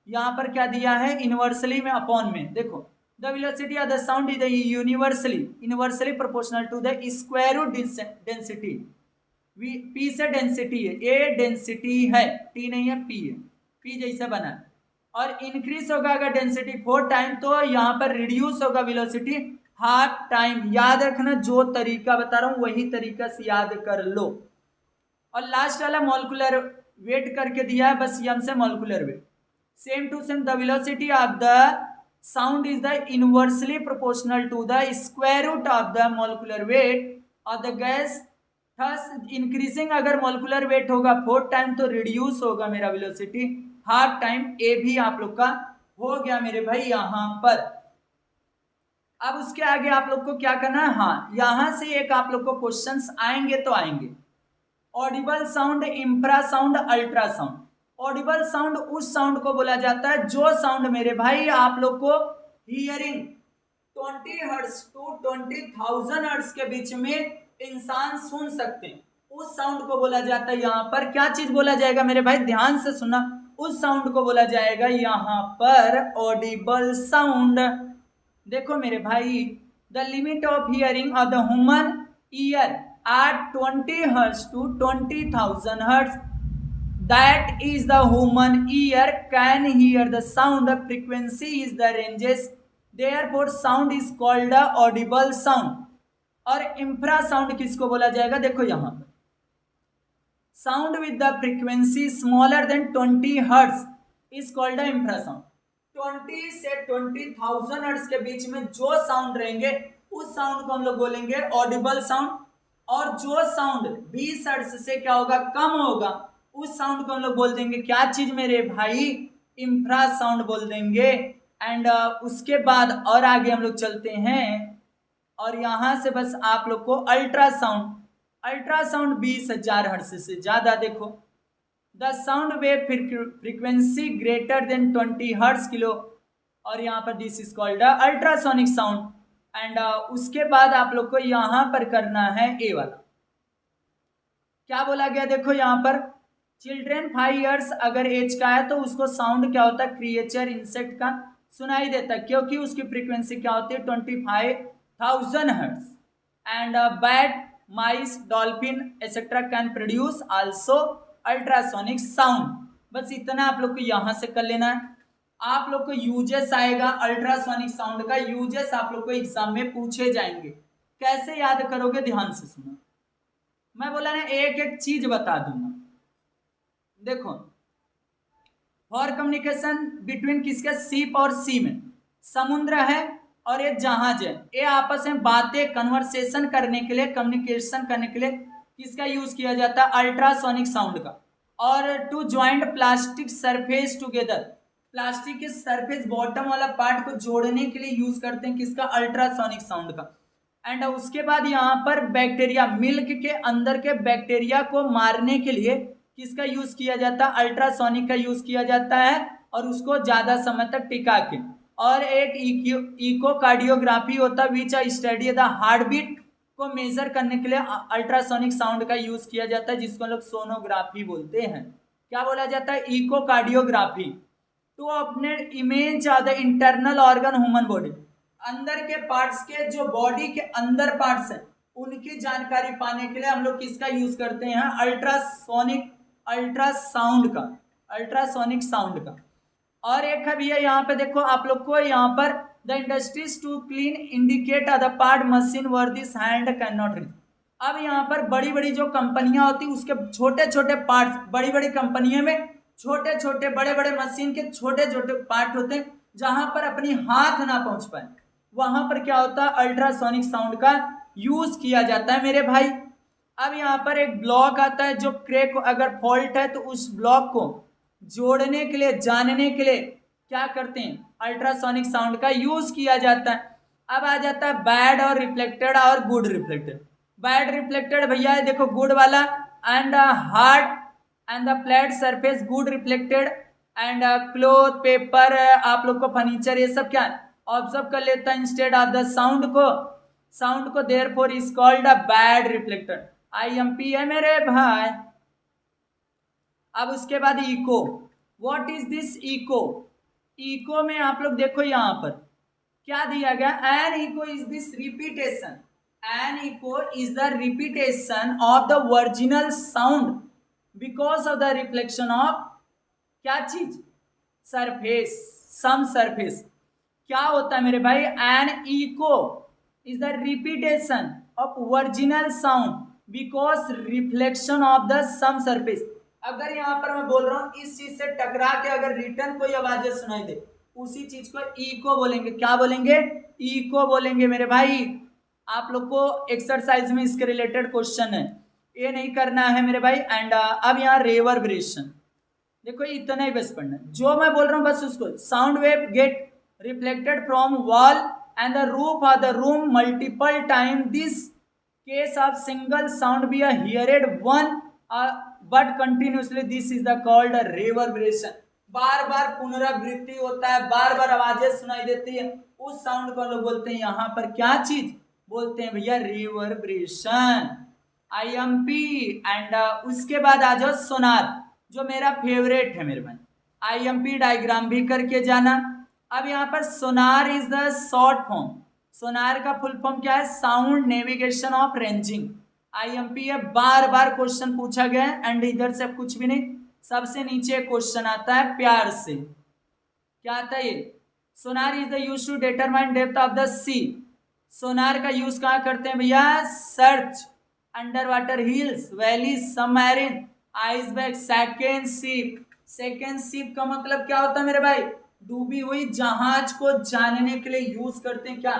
यहाँ पर क्या दिया है इनवर्सली में अपॉन में। देखो the velocity of the sound is inversely proportional to the square root density. P से डेंसिटी है, A डेंसिटी है, T नहीं है, P है, P जैसा बना है। और इंक्रीज होगा अगर डेंसिटी 4 टाइम तो यहाँ पर रिड्यूस होगा वेलोसिटी हाफ टाइम। याद रखना, जो तरीका बता रहा हूं वही तरीका से याद कर लो। और लास्ट वाला मॉलिक्यूलर वेट करके दिया है, बस यम से molecular weight. Same to same, the velocity of the sound is the inversely proportional to the square root of the molecular weight of the gas. Thus increasing, अगर मॉलिक्यूलर वेट होगा 4 टाइम तो रिड्यूस होगा मेरा वेलोसिटी हाफ टाइम। ए भी आप लोग का हो गया मेरे भाई यहाँ पर। अब उसके आगे आप लोग को क्या करना है, हाँ यहां से एक आप लोग को क्वेश्चंस आएंगे तो आएंगे। Audible sound, infrasound, ultrasound. Audible sound उस साउंड को बोला जाता है जो साउंड मेरे भाई आप लोग को हियरिंग 20 हर्ट्ज टू 20,000 हर्ट्ज के बीच में इंसान सुन सकते हैं, उस साउंड को बोला जाता है। यहाँ पर क्या चीज बोला जाएगा मेरे भाई, ध्यान से सुनना, उस साउंड को बोला जाएगा यहाँ पर ऑडिबल साउंड। देखो मेरे भाई, the limit of hearing of the human ear at 20 hertz to 20,000 hertz, that is the human ear can hear the sound, the frequency is the ranges, therefore sound is called the audible sound। और इंफ्रासाउंड किसको बोला जाएगा, देखो यहाँ पर sound with the frequency smaller than 20 hertz is called the infrasound. 20 से 20,000 हर्ट्ज के बीच में जो साउंड रहेंगे उस साउंड को हम लोग बोलेंगे ऑडिबल साउंड। और जो साउंड 20 हर्ट्ज से क्या होगा, कम होगा, उस साउंड को हम लोग बोल देंगे क्या चीज मेरे भाई, इंफ्रासाउंड बोल देंगे। एंड उसके बाद और आगे हम लोग चलते हैं, और यहां से बस आप लोग को अल्ट्रासाउंड, अल्ट्रासाउंड 20,000 हर्ट्ज से ज्यादा। देखो the sound wave frequency greater than 20 hertz kilo, और यहाँ पर this is called ultrasonic sound. And उसके बाद आप लोग को यहां पर करना है ए वाला, क्या बोला गया, देखो यहाँ पर चिल्ड्रेन 5 इयर्स अगर एज का है तो उसको साउंड क्या होता है, क्रिएचर इंसेक्ट का सुनाई देता है, क्योंकि उसकी फ्रीक्वेंसी क्या होती है 25,000 hertz. And bat, mice, dolphin etcetera can produce also ultrasonic sound. बस इतना आप लोग को यहां से कर लेना है। आप लोग को यूजेस आएगा अल्ट्रासोनिक साउंड का, यूजेस आप लोग को एग्जाम में पूछे जाएंगे। कैसे याद करोगे, ध्यान से सुनो, मैं बोला ना एक एक चीज बता दूंगा। देखो फॉर कम्युनिकेशन बिटवीन किसके, शिप और सी में, समुद्र है और ये जहाज है, ये आपस में बातें कन्वर्सेशन करने के लिए, कम्युनिकेशन करने के लिए किसका यूज किया जाता है, अल्ट्रासोनिक साउंड का। और to joint plastic surface together, plastic के सरफेस बॉटम वाला पार्ट को जोड़ने के लिए यूज करते हैं किसका, अल्ट्रासोनिक साउंड का। एंड उसके बाद यहाँ पर बैक्टीरिया, मिल्क के अंदर के बैक्टीरिया को मारने के लिए किसका यूज किया जाता है, अल्ट्रासोनिक का यूज किया जाता है, और उसको ज्यादा समय तक टिका के। और एक इकोकार्डियोग्राफी होता है विच स्टडी द हार्ट बीट को मेजर करने के लिए अल्ट्रासोनिक साउंड का यूज किया जाता है, जिसको लोग सोनोग्राफी बोलते हैं। क्या बोला जाता है, इकोकार्डियोग्राफी। टू अपने image the internal organ human body, अंदर के पार्ट्स के, जो बॉडी के अंदर पार्ट्स हैं उनकी जानकारी पाने के लिए हम लोग किसका यूज करते हैं, अल्ट्रासाउंड का, अल्ट्रासोनिक साउंड का। और एक है भैया यहाँ पे देखो आप लोग को, यहाँ पर the industries to clean indicate the part machine where this hand can not reach. अब यहाँ पर बड़ी बड़ी जो कंपनियां होती उसके छोटे छोटे पार्ट्स, बड़ी बड़ी कंपनियों में छोटे छोटे बड़े बड़े मशीन के छोटे छोटे पार्ट होते हैं जहां पर अपनी हाथ ना पहुंच पाए, वहां पर क्या होता है, अल्ट्रासोनिक साउंड का यूज किया जाता है मेरे भाई। अब यहाँ पर एक ब्लॉक आता है, जो क्रैक अगर फॉल्ट है तो उस ब्लॉक को जोड़ने के लिए, जानने के लिए क्या करते हैं, अल्ट्रासोनिक साउंड का यूज किया जाता है। अब आ जाता है बैड और रिफ्लेक्टेड और गुड रिफ्लेक्टेड। बैड रिफ्लेक्टेड भैया है देखो, गुड वाला, and hard and the flat surface good reflected, and cloth paper आप लोग को फर्नीचर ये सब क्या ऑब्जर्व कर लेता है इंस्टेड ऑफ द साउंड को therefore is called a bad reflected. IMP है मेरे भाई। अब उसके बाद echo, what is this echo, echo में आप लोग देखो यहाँ पर क्या दिया गया, an echo is this repetition, an echo is the repetition of the original sound because of the reflection of क्या चीज, सरफेस, सम सरफेस। क्या होता है मेरे भाई, an echo is the repetition of original sound because reflection of the some surface. अगर यहाँ पर मैं बोल रहा हूं इस चीज से टकरा के अगर रिटर्न कोई आवाजें सुनाई दे, उसी चीज को इको बोलेंगे। क्या बोलेंगे, इको बोलेंगे मेरे भाई। आप लोग को एक्सरसाइज में इसके रिलेटेड क्वेश्चन है, ये नहीं करना है मेरे भाई। एंड अब यहाँ रेवर्बरेशन, देखो इतना ही बस पढ़ना है, जो मैं बोल रहा हूँ बस उसको। Sound wave get reflected from wall and the roof of the room multiple time, this case of single sound be heard one but continuously, this is the called reverberation. बार बार पुनरावृत्ति होता है, बार बार आवाजें सुनाई देती है, उस साउंड को लोग बोलते हैं यहाँ पर क्या चीज बोलते हैं भैया, रेवर्बरेशन, IMP। एंड उसके बाद आ जाओ सोनार, जो मेरा फेवरेट है मेरे भाई। IMP डायग्राम भी करके जाना। अब यहाँ पर सोनार इज द शॉर्ट फॉर्म, सोनार का फुल फॉर्म क्या है, sound navigation of ranging. IMP है, बार बार क्वेश्चन पूछा गया है। एंड इधर से अब कुछ भी नहीं, सबसे नीचे क्वेश्चन आता है प्यार से, क्या आता है ये, sonar is the use to determine depth of the sea. Sonar का यूज कहाँ करते हैं भैया, search under water hills, valleys, submarine, iceberg, second ship का मतलब क्या होता है मेरे भाई, डूबी हुई जहाज को जानने के लिए यूज करते हैं क्या,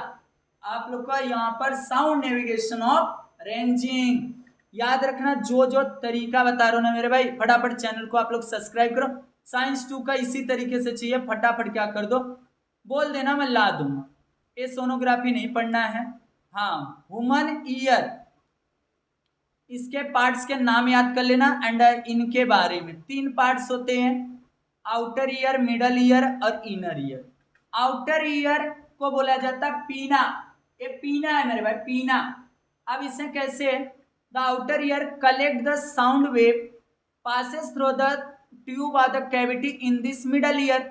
आप लोग का यहाँ पर साउंड नेविगेशन ऑफ रेंजिंग। याद रखना, जो जो तरीका बता रहा हूं ना मेरे भाई, फटाफट चैनल को आप लोग सब्सक्राइब करो। साइंस 2 का इसी तरीके से चाहिए, फटाफट क्या कर दो, बोल देना, मैं ला दूंगा। ये सोनोग्राफी नहीं पढ़ना है। हाँ, ह्यूमन ईयर, इसके पार्ट्स के नाम याद कर लेना। एंड इनके बारे में 3 पार्ट्स होते हैं, आउटर ईयर, मिडल ईयर और इनर ईयर। आउटर ईयर को बोला जाता है पीना, ये पीना है मेरे भाई, पीना। अब इसे कैसे, the outer ear collect the sound wave passes through the tube of the cavity in this middle ear.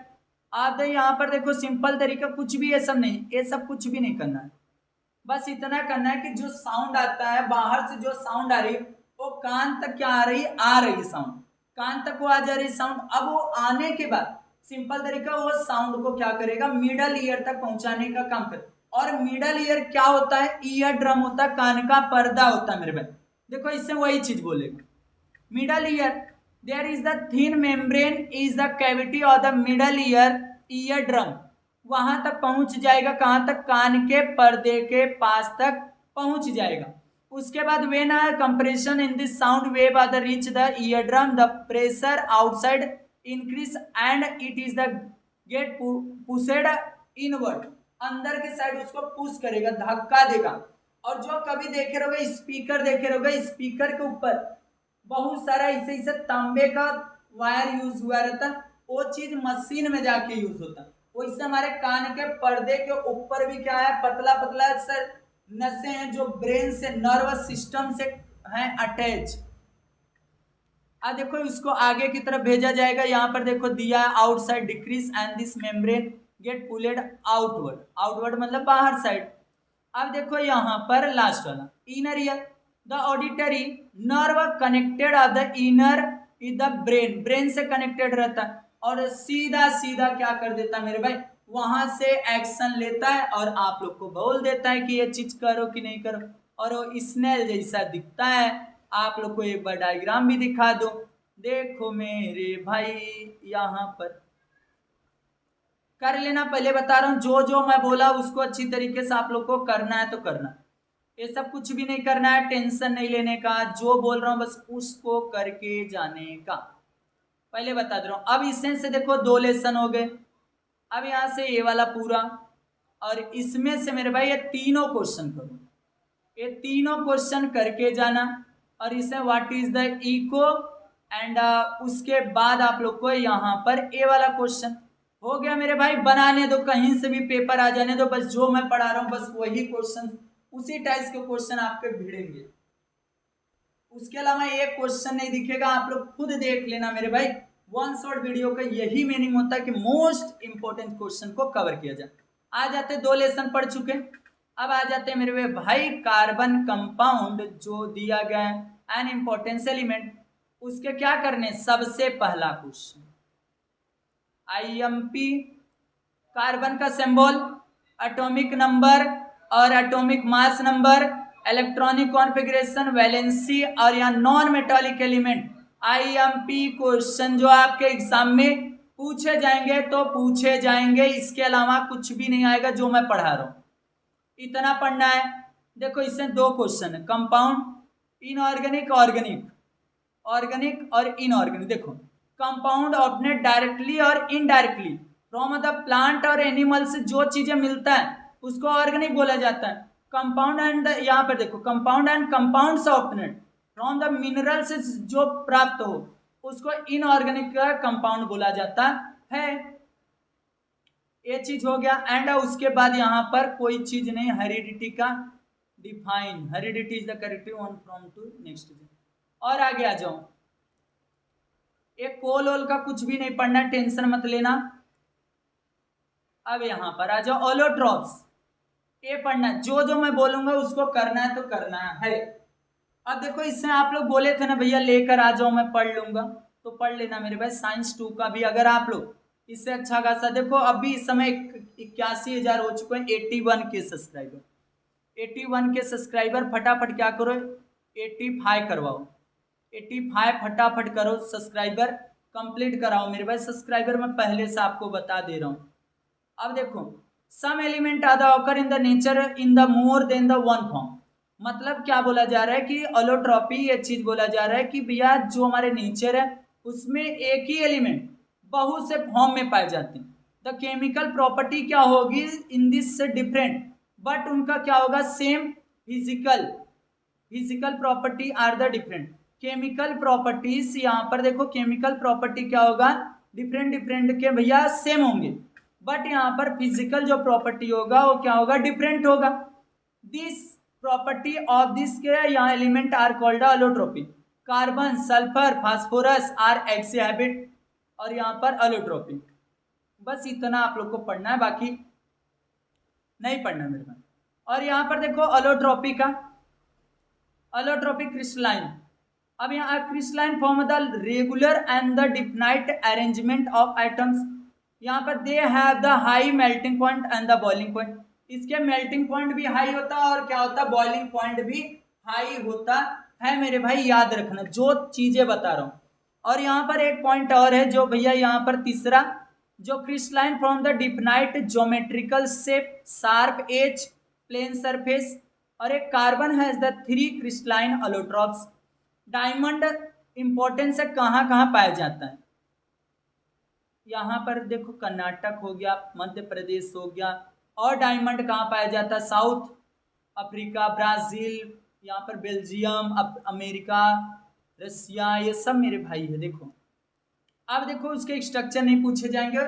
आप यहाँ पर देखो सिंपल तरीका, कुछ भी ये सब नहीं, ये सब कुछ भी नहीं करना है, बस इतना करना है कि जो साउंड आता है बाहर से, जो साउंड आ रही है वो कान तक क्या आ रही है साउंड, कान तक वो आ जा रही साउंड। अब वो आने के बाद सिंपल तरीका, वो साउंड को क्या करेगा, मिडल ईयर तक पहुंचाने का काम करे। और मिडल ईयर क्या होता है, ईयर ड्रम होता है, कान का पर्दा होता है मेरे भाई। देखो इससे वही चीज बोलेगा, middle ear there is the thin membrane is the cavity और द मिडल ईयर ड्रम, वहां तक पहुंच जाएगा, कहां तक, कान के पर्दे के पास तक पहुंच जाएगा। उसके बाद when a compression in this sound wave are the reach the ear drum the pressure outside increase and it is the get pushed inward, अंदर के साइड उसको पुश करेगा, धक्का देगा। और जो कभी देखे रहोगे स्पीकर, देखे रहोगे स्पीकर के ऊपर बहुत सारा ऐसे तांबे का वायर यूज हुआ रहता, वो चीज मशीन में जाके यूज होता। वैसे हमारे कान के पर्दे के ऊपर भी क्या है, पतला पतला सर नसें हैं जो ब्रेन से, नर्वस सिस्टम से हैं अटैच। अब देखो इसको आगे की तरफ भेजा जाएगा, यहाँ पर देखो दिया outside decrease and this membrane get pulled outward, outward मतलब बाहर साइड। अब देखो यहाँ पर लास्ट वाला inner ear, the auditory nerve connected of the inner is the brain, brain से कनेक्टेड रहता है और सीधा सीधा क्या कर देता है मेरे भाई, वहां से एक्शन लेता है और आप लोग को बोल देता है कि ये चीज करो कि नहीं करो, और वो स्नेल जैसा दिखता है। आप लोग को एक बार डायग्राम भी दिखा दो, देखो मेरे भाई यहाँ पर कर लेना, पहले बता रहा हूँ जो जो मैं बोला उसको अच्छी तरीके से आप लोग को करना है तो करना, ये सब कुछ भी नहीं करना है, टेंशन नहीं लेने का, जो बोल रहा हूँ बस उसको करके जाने का, पहले बता दे रहा हूँ। अब इसमें से देखो 2 लेसन हो गए, अब यहाँ से ये वाला पूरा, और इसमें से मेरे भाई ये तीनों क्वेश्चन करो, ये तीनों क्वेश्चन करके जाना। और इसमें what is the echo and उसके बाद आप लोग को यहाँ पर ए वाला क्वेश्चन हो गया मेरे भाई। बनाने दो, कहीं से भी पेपर आ जाने दो, बस जो मैं पढ़ा रहा हूँ बस वही क्वेश्चन, उसी टाइप के क्वेश्चन आपके भिड़ेंगे, उसके अलावा एक क्वेश्चन नहीं दिखेगा, आप लोग खुद देख लेना मेरे भाई। वन शॉट वीडियो का यही मीनिंग होता है कि मोस्ट इंपोर्टेंट क्वेश्चन को कवर किया जाए। आ जाते 2 लेसन पढ़ चुके, अब आ जाते हैं मेरे भाई कार्बन कंपाउंड जो दिया गया है एन इंपॉर्टेंस एलिमेंट, उसके क्या करने। सबसे पहला क्वेश्चन आईएमपी, कार्बन का सिंबल, एटॉमिक नंबर और atomic mass number, electronic configuration, valency और या non metallic element. IMP question जो आपके एग्जाम में पूछे जाएंगे तो पूछे जाएंगे, इसके अलावा कुछ भी नहीं आएगा जो मैं पढ़ा रहा हूं, इतना पढ़ना है। देखो इसमें 2 क्वेश्चन है, कंपाउंड, इनऑर्गेनिक, ऑर्गेनिक, ऑर्गेनिक और इनऑर्गेनिक। देखो कंपाउंड ऑब्टेन्ड डायरेक्टली और इनडायरेक्टली फ्रॉम द प्लांट और एनिमल से जो चीजें मिलता है उसको ऑर्गेनिक बोला जाता है। कंपाउंड एंड, यहाँ पर देखो compound and compounds obtained from the mineral से जो प्राप्त हो उसको इनऑर्गेनिक का कंपाउंड बोला जाता है, ये चीज हो गया। एंड उसके बाद यहाँ पर कोई चीज नहीं, हेरिडिटी का define, heredity is the corrective one from to next. और आगे आ जाओ, एक कोल ओल का कुछ भी नहीं पढ़ना, टेंशन मत लेना। अब यहाँ पर आ जाओ ऑलोट्रॉप्स, ये पढ़ना, जो जो मैं बोलूंगा उसको करना है तो करना है। अब देखो इससे आप लोग बोले थे ना भैया लेकर आ जाओ मैं पढ़ लूंगा, तो पढ़ लेना मेरे भाई। साइंस 2 का भी अगर आप लोग इससे अच्छा खासा, देखो अभी इस समय 81,000 हो चुके हैं, 81 के सब्सक्राइबर, 81 के सब्सक्राइबर फटाफट क्या करो 85 करवाओ, 85 फटाफट करो, सब्सक्राइबर कंप्लीट कराओ मेरे भाई। सब्सक्राइबर मैं पहले से आपको बता दे रहा हूँ। अब देखो some element are the occur in the nature in the more than the one form, मतलब क्या बोला जा रहा है कि अलोट्रॉपी, ये चीज बोला जा रहा है कि भैया जो हमारे नेचर है उसमें एक ही एलिमेंट बहुत से फॉर्म में पाए जाते हैं। द केमिकल प्रॉपर्टी क्या होगी इन दिस डिफरेंट, बट उनका क्या होगा same, physical property are the different. Chemical properties यहाँ पर देखो, केमिकल प्रॉपर्टी क्या होगा, डिफरेंट के भैया सेम होंगे, बट यहाँ पर फिजिकल जो प्रॉपर्टी होगा वो क्या होगा, डिफरेंट होगा। दिस प्रॉपर्टी ऑफ दिस के यहाँ element are called allotropy. Carbon, sulphur, phosphorus are exhibit और यहाँ पर अलोट्रोपी। बस इतना आप लोग को पढ़ना है, बाकी नहीं पढ़ना मेरे पास। और यहाँ पर देखो अलोट्रोपी का, अलोट्रोपी क्रिस्टलाइन। अब यहाँ crystalline form the regular and the definite arrangement of items. यहाँ पर they have the high melting point and the boiling point. इसके मेल्टिंग पॉइंट भी हाई होता है और क्या होता है, बॉइलिंग पॉइंट भी हाई होता है मेरे भाई, याद रखना जो चीजें बता रहा हूँ। और यहाँ पर एक पॉइंट और है जो भैया यहाँ पर तीसरा, जो crystalline from the definite geometrical shape sharp edge plane surface, और एक carbon has the 3 crystalline allotropes. Diamond importance है, कहाँ कहाँ पाया जाता है। यहाँ पर देखो कर्नाटक हो गया, मध्य प्रदेश हो गया, और डायमंड कहाँ पाया जाता है, साउथ अफ्रीका, ब्राजील, यहाँ पर बेल्जियम, अमेरिका, रसिया, ये सब मेरे भाई है। देखो अब देखो उसके स्ट्रक्चर नहीं पूछे जाएंगे,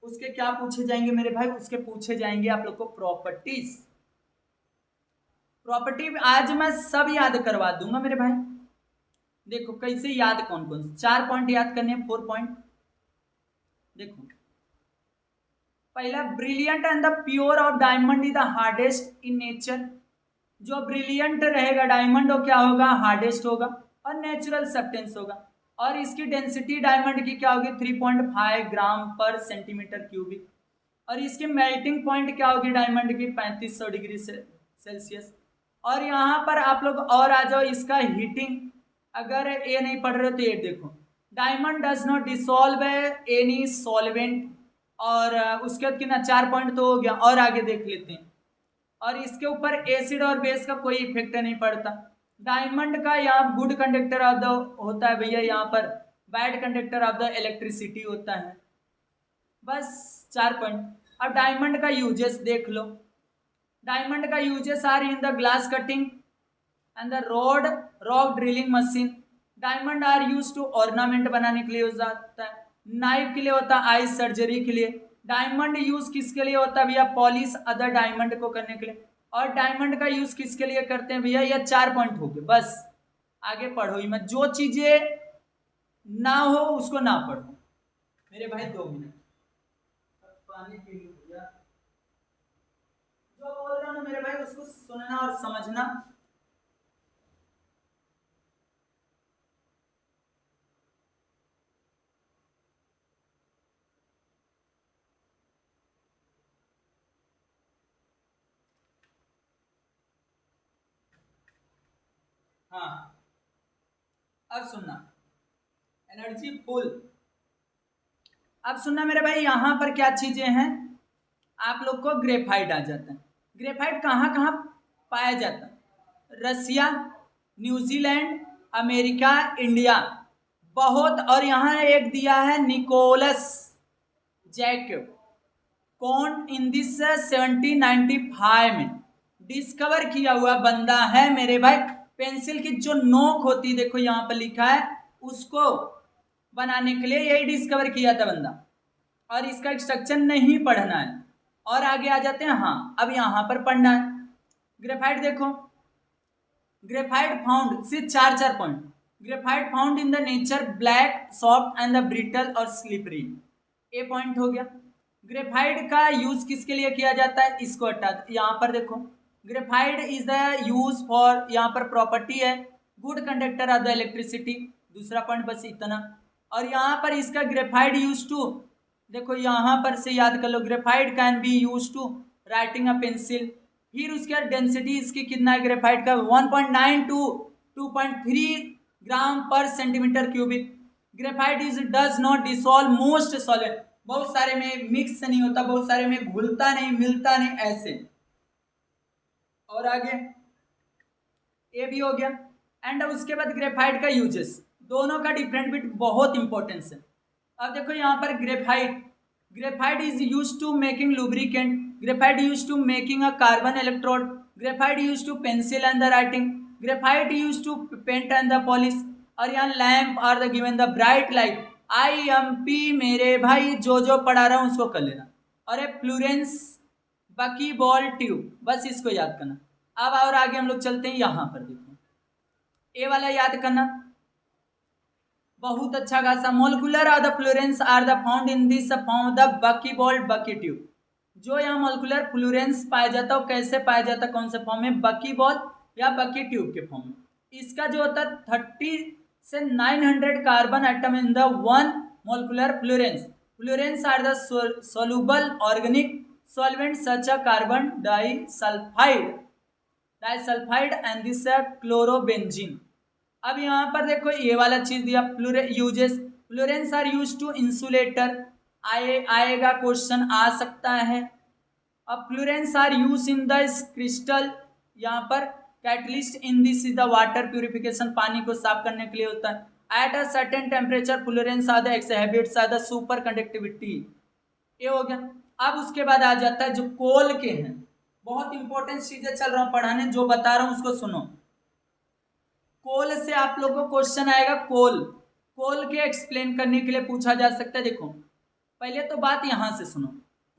उसके क्या पूछे जाएंगे मेरे भाई, उसके पूछे जाएंगे आप लोग को प्रॉपर्टीज। प्रॉपर्टी आज मैं सब याद करवा दूंगा मेरे भाई। देखो कैसे याद, कौन कौन से 4 पॉइंट याद करने हैं, 4 पॉइंट। देखो पहला, brilliant and the pure of diamond is the hardest in nature. जो ब्रिलियंट रहेगा डायमंड वो क्या होगा, हार्डेस्ट होगा और नेचुरल सब्सटेंस होगा। और इसकी डेंसिटी डायमंड की क्या होगी, 3.5 ग्राम पर सेंटीमीटर क्यूबिक। और इसकी मेल्टिंग पॉइंट क्या होगी डायमंड की, 3500 डिग्री सेल्सियस। और यहाँ पर आप लोग और आ जाओ, इसका हीटिंग अगर ये नहीं पढ़ रहे हो तो ये देखो, diamond does not dissolve any solvent. और उसके बाद कितना, 4 पॉइंट तो हो गया, और आगे देख लेते हैं। और इसके ऊपर एसिड और बेस का कोई इफेक्ट नहीं पड़ता। डायमंड का यहाँ गुड कंडक्टर ऑफ द होता है भैया, यहाँ पर bad conductor of the electricity होता है। बस 4 पॉइंट। अब डायमंड का यूजेस देख लो। डायमंड का uses are in the glass cutting and the rock drilling machine. Diamond are use to ornament बनाने के लिए यूज आता है, नाइफ के लिए होता है, आई सर्जरी के लिए। डायमंड यूज किसके लिए होता है भैया, पॉलिश अदर डायमंड को करने के लिए। और डायमंड का यूज किसके लिए करते हैं भैया, ये 4 पॉइंट हो गए। बस आगे पढ़ो ही मत, जो चीजें ना हो उसको ना पढ़ो मेरे भाई। 2 मिनट पानी पी लो भैया। जो बोल रहा हूं मेरे भाई उसको सुनना और समझना। हाँ अब सुनना, एनर्जी फुल। अब सुनना मेरे भाई, यहां पर क्या चीजें हैं, आप लोग को ग्रेफाइट आ जाता है। ग्रेफाइट कहाँ कहाँ पाया जाता है, रसिया, न्यूजीलैंड, अमेरिका, इंडिया, बहुत। और यहाँ एक दिया है निकोलस जैकब, कौन इन दिस 1795 में डिस्कवर किया हुआ बंदा है मेरे भाई। पेंसिल की जो नोक होती है, देखो यहाँ पर लिखा है, उसको बनाने के लिए यही डिस्कवर किया था बंदा। और इसका स्ट्रक्चर नहीं पढ़ना है, और आगे आ जाते हैं। हाँ अब यहाँ पर पढ़ना है। ग्रेफाइट देखो, ग्रेफाइट फाउंड, सिर्फ 4 point. Graphite found in the nature black, soft and the brittle और स्लिपरी, ए पॉइंट हो गया। ग्रेफाइट का यूज किसके लिए किया जाता है, इसको हटा, यहाँ पर देखो, graphite is the use for, यहाँ पर प्रॉपर्टी है good conductor of the electricity, दूसरा पॉइंट, बस इतना। और यहाँ पर इसका ग्रेफाइट यूज टू, देखो यहाँ पर से याद कर लो, graphite can be use to writing a pencil. फिर उसके डेंसिटी इसकी कितना है ग्रेफाइट का, 1.9 टू 2.3 ग्राम पर centimetre cubic. Graphite is does not dissolve most solid, बहुत सारे में मिक्स नहीं होता, बहुत सारे में घुलता नहीं, मिलता नहीं, ऐसे। और आगे ये भी हो गया। एंड उसके बाद ग्रेफाइट का यूजेस, दोनों का डिफरेंट बिट बहुत इंपॉर्टेंस है। अब देखो यहाँ पर graphite, graphite is use to making lubricant, graphite use to making a carbon electrode, graphite use to pencil and the writing, graphite use to paint and the polish. और यहाँ lamp are the given the bright light, IMP मेरे भाई, जो जो पढ़ा रहा हूँ उसको कर लेना। और ए फ्लोरेंस बकी बॉल ट्यूब, बस इसको याद करना। अब और आगे हम लोग चलते हैं, यहाँ पर देखो ए वाला याद करना, बहुत अच्छा खासा। Molecular of the fullerenes are the found in this form the bucky ball bucky tube. जो यहाँ मोलिकुलर फ्लोरेंस पाया जाता है वो कैसे पाया जाता है, कौन से फॉर्म में, बकी बॉल या बकी ट्यूब के फॉर्म में। इसका जो होता है 30 से 900 carbon atom in the 1 molecular fullerenes. Fullerenes are the soluble organic solvent such a carbon disulfide and this chlorobenzene। अब यहाँ पर देखो ये वाला चीज दिया, uses, fullerenes are use to insulator, आएगा क्वेश्चन, आ सकता है। अब fullerenes are use in the crystal, यहाँ पर catalyst in this is the water purification, पानी को साफ करने के लिए होता है। At a certain temperature fullerenes are the exhibits are the superconductivity, ये हो गया। अब उसके बाद आ जाता है जो कोल के हैं, बहुत इंपॉर्टेंट चीजें चल रहा हूं पढ़ाने, जो बता रहा हूं उसको सुनो। कोल से आप लोगों को क्वेश्चन आएगा, कोल, कोल के एक्सप्लेन करने के लिए पूछा जा सकता है। देखो पहले तो बात यहां से सुनो,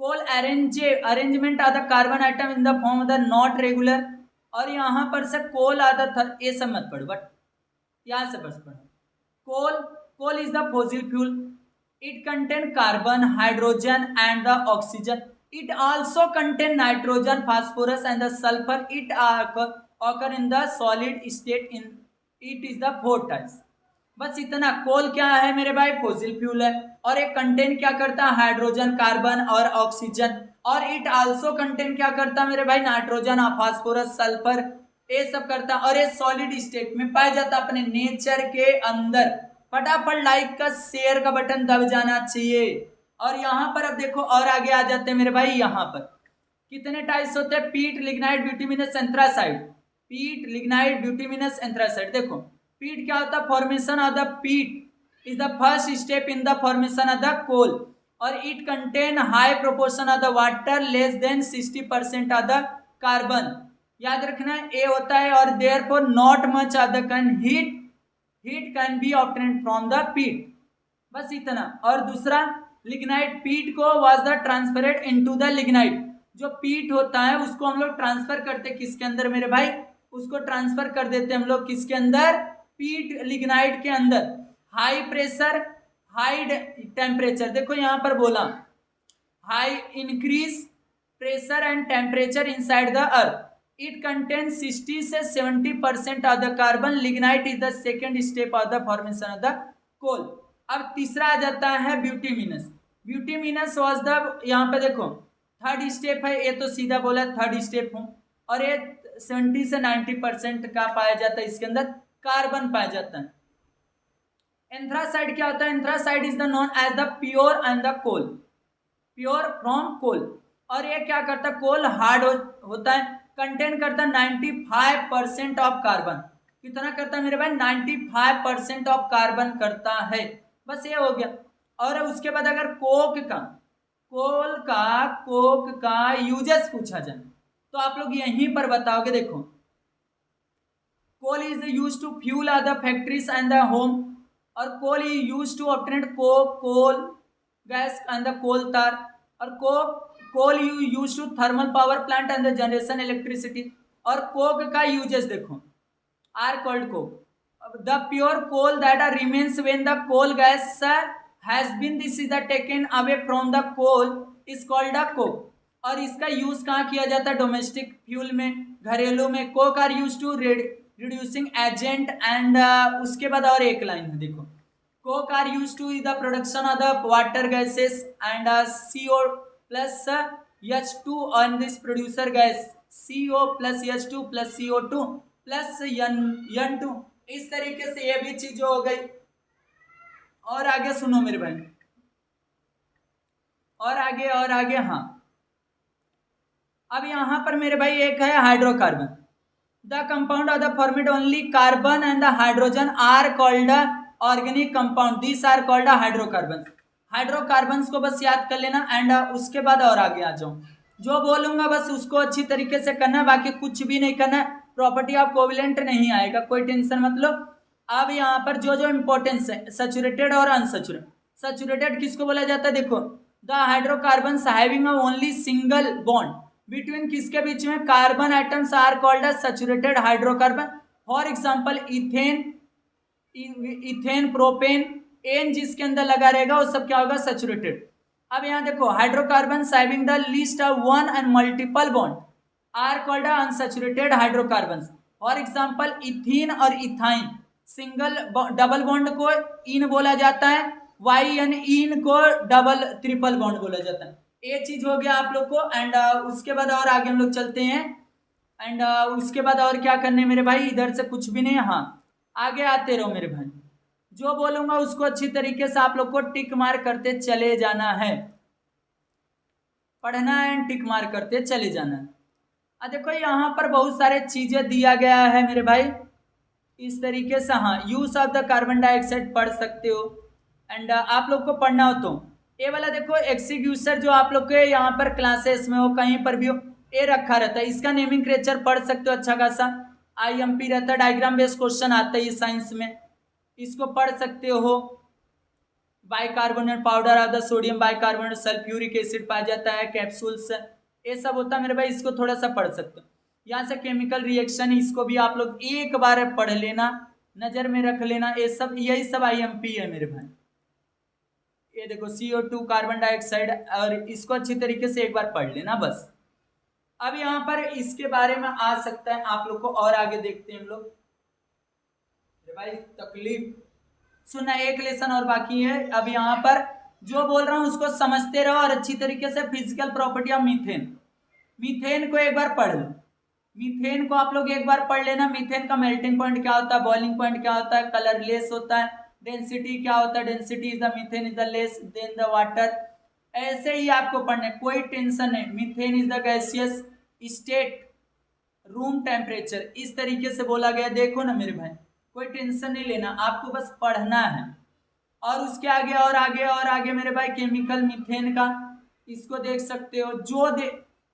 कोल अरेंजमेंट आधा carbon atom in the form of the not regular, और यहाँ पर से कोल आधा था, ये सब मत पढ़ो, बट यहाँ से बस पढ़ो। Coal is the fossil fuel, it contain carbon, hydrogen and the oxygen, it also contain nitrogen, phosphorus and the sulfur, it occur in the solid state, in it is the four types। बस इतना। कोल क्या है मेरे भाई, फॉसिल फ्यूल है, और एक कंटेन क्या करता है, हाइड्रोजन, कार्बन और ऑक्सीजन, और इट आल्सो कंटेन क्या करता है मेरे भाई, नाइट्रोजन, फास्फोरस, सल्फर, ये सब करता है, और ये सॉलिड स्टेट में पाया जाता अपने नेचर के अंदर। फटाफट लाइक का शेयर का बटन दब जाना चाहिए। और यहाँ पर अब देखो और आगे आ जाते हैं मेरे भाई, यहाँ पर कितने टाइप्स होते हैं, पीट, लिग्नाइट, ब्यूटिमिनस, एंथ्रासाइड, पीट, लिग्नाइट, ब्यूटिमिनस, एंथ्रासाइड। देखो पीट क्या होता है, formation of the peat is the first step in the formation of the coal, और it contain high proportion of the water less than 60% of the carbon, याद रखना ए होता है, और therefore not much of the can heat can be obtained from the peat, बस इतना। और दूसरा लिग्नाइट, पीट को was the transferred into the lignite, जो पीट होता है उसको हम लोग ट्रांसफर करते किसके अंदर मेरे भाई, उसको ट्रांसफर कर देते हम लोग किसके अंदर, पीट लिग्नाइट के अंदर। हाई प्रेशर, हाई टेम्परेचर, देखो यहाँ पर बोला high increase pressure and temperature inside the earth, it contains 60 से 70% of the carbon, lignite is the second step of the formation of the coal। अब तीसरा आ जाता है ब्यूटिमिनस, ब्यूटिमिनस वाज द, यहाँ पे देखो थर्ड स्टेप है, ये तो सीधा बोला थर्ड स्टेप हूँ, और ये 70 से 90% का पाया जाता है, इसके अंदर कार्बन पाया जाता है। एंथ्रासाइड क्या होता है, anthracite is the known as the pure and the coal, pure from coal, और ये क्या करता है, कोल हार्ड होता है, कंटेन करता है 95% ऑफ कार्बन, कितना करता है मेरे भाई, 95% ऑफ कार्बन करता है, बस ये हो गया। और उसके बाद अगर कोक का यूजेस पूछा जाए तो आप लोग यहीं पर बताओगे। देखो coal is use to fuel the factories and the home, और coal is use to obtain coal gas and the coal tar, और coal you use to thermal power plant and the generation electricity. और कोक का यूजेस देखो, are called coke, the pure coal that are remains when the coal gas has been this is the taken away from the coal is called the Coke. और इसका यूज कहाँ किया जाता है, डोमेस्टिक फ्यूल में, घरेलू में। Coke are use to reducing agent and उसके बाद और एक लाइन है देखो, coke are use to the production of the water gases and CO plus H2 on this producer gas, CO plus H2 plus CO2 plus N2, इस तरीके से ये भी चीज हो गई। और आगे सुनो मेरे भाई, और आगे हाँ, अब यहां पर मेरे भाई एक है hydrocarbon, the compound of the formed only carbon and the hydrogen are called organic compound, this are called hydrocarbon. Hydrocarbons को बस याद कर लेना, एंड उसके बाद और आगे आ जाऊं, जो बोलूंगा बस उसको अच्छी तरीके से करना, बाकी कुछ भी नहीं करना। प्रॉपर्टी ऑफ कोवेलेंट नहीं आएगा, कोई टेंशन मत लो। अब यहाँ पर जो इंपॉर्टेंस है, सैचुरेटेड और अनसैचुरेटेड। सैचुरेटेड किसको बोला जाता है, देखो the hydrocarbons having only single bond between, किसके बीच में, carbon atoms are called as saturated hydrocarbon. For example ethane, propane, एन जिसके अंदर लगा रहेगा वो सब क्या होगा, सैचुरेटेड। अब यहाँ देखो hydrocarbons having the least of one and multiple bond are called unsaturated hydrocarbons. For example ethene और इथाइन, सिंगल डबल बॉन्ड को इन बोला जाता है, वाइन इन को डबल ट्रिपल बॉन्ड बोला जाता है। ये चीज हो गया आप लोग को। एंड उसके बाद और आगे हम लोग चलते हैं, एंड उसके बाद और क्या करने मेरे भाई, इधर से कुछ भी नहीं। हाँ आगे आते रहो मेरे भाई, जो बोलूंगा उसको अच्छी तरीके से आप लोग को टिक मार करते चले जाना है, पढ़ना है एंड टिक मार करते चले जाना है। देखो यहाँ पर बहुत सारे चीजें दिया गया है मेरे भाई इस तरीके से। हाँ, use of the carbon dioxide पढ़ सकते हो एंड आप लोग को पढ़ना हो तो ये वाला देखो एक्सक्यूसर जो आप लोग के यहाँ पर क्लासेस में हो कहीं पर भी हो ये रखा रहता है, इसका नेमिंग क्रेचर पढ़ सकते हो अच्छा खासा। आईएमपी रहता है, डायग्राम बेस्ड क्वेश्चन आता है साइंस में, इसको पढ़ सकते हो। Bicarbonate powder of the sodium bicarbonate sulphuric acid पाया जाता है, कैप्सूल्स ये सब होता है मेरे भाई, इसको थोड़ा सा पढ़ सकते हो। यहाँ से केमिकल रिएक्शन इसको भी आप लोग एक बार पढ़ लेना, नजर में रख लेना, ये सब यही सब आईएमपी है मेरे भाई। ये देखो CO2 कार्बन डाइऑक्साइड, और इसको अच्छी तरीके से एक बार पढ़ लेना बस। अब यहाँ पर इसके बारे में आ सकता है आप लोग को, और आगे देखते हैं हम लोग। भाई तकलीफ सुनना, एक लेसन और बाकी है। अब यहाँ पर जो बोल रहा हूँ उसको समझते रहो और अच्छी तरीके से। Physical property of methane, methane को एक बार पढ़ लो, मीथेन को आप लोग एक बार पढ़ लेना। मीथेन का मेल्टिंग पॉइंट क्या होता है, बॉइलिंग पॉइंट क्या होता है, कलरलेस होता है, डेंसिटी क्या होता है, density is the methane is the less than the water. ऐसे ही आपको पढ़ना है, कोई टेंशन नहीं। Methane is the gaseous state, room temperature, इस तरीके से बोला गया। देखो ना मेरे भाई, कोई टेंशन नहीं लेना, आपको बस पढ़ना है। और उसके आगे और आगे और आगे मेरे भाई केमिकल मीथेन का, इसको देख सकते हो। जो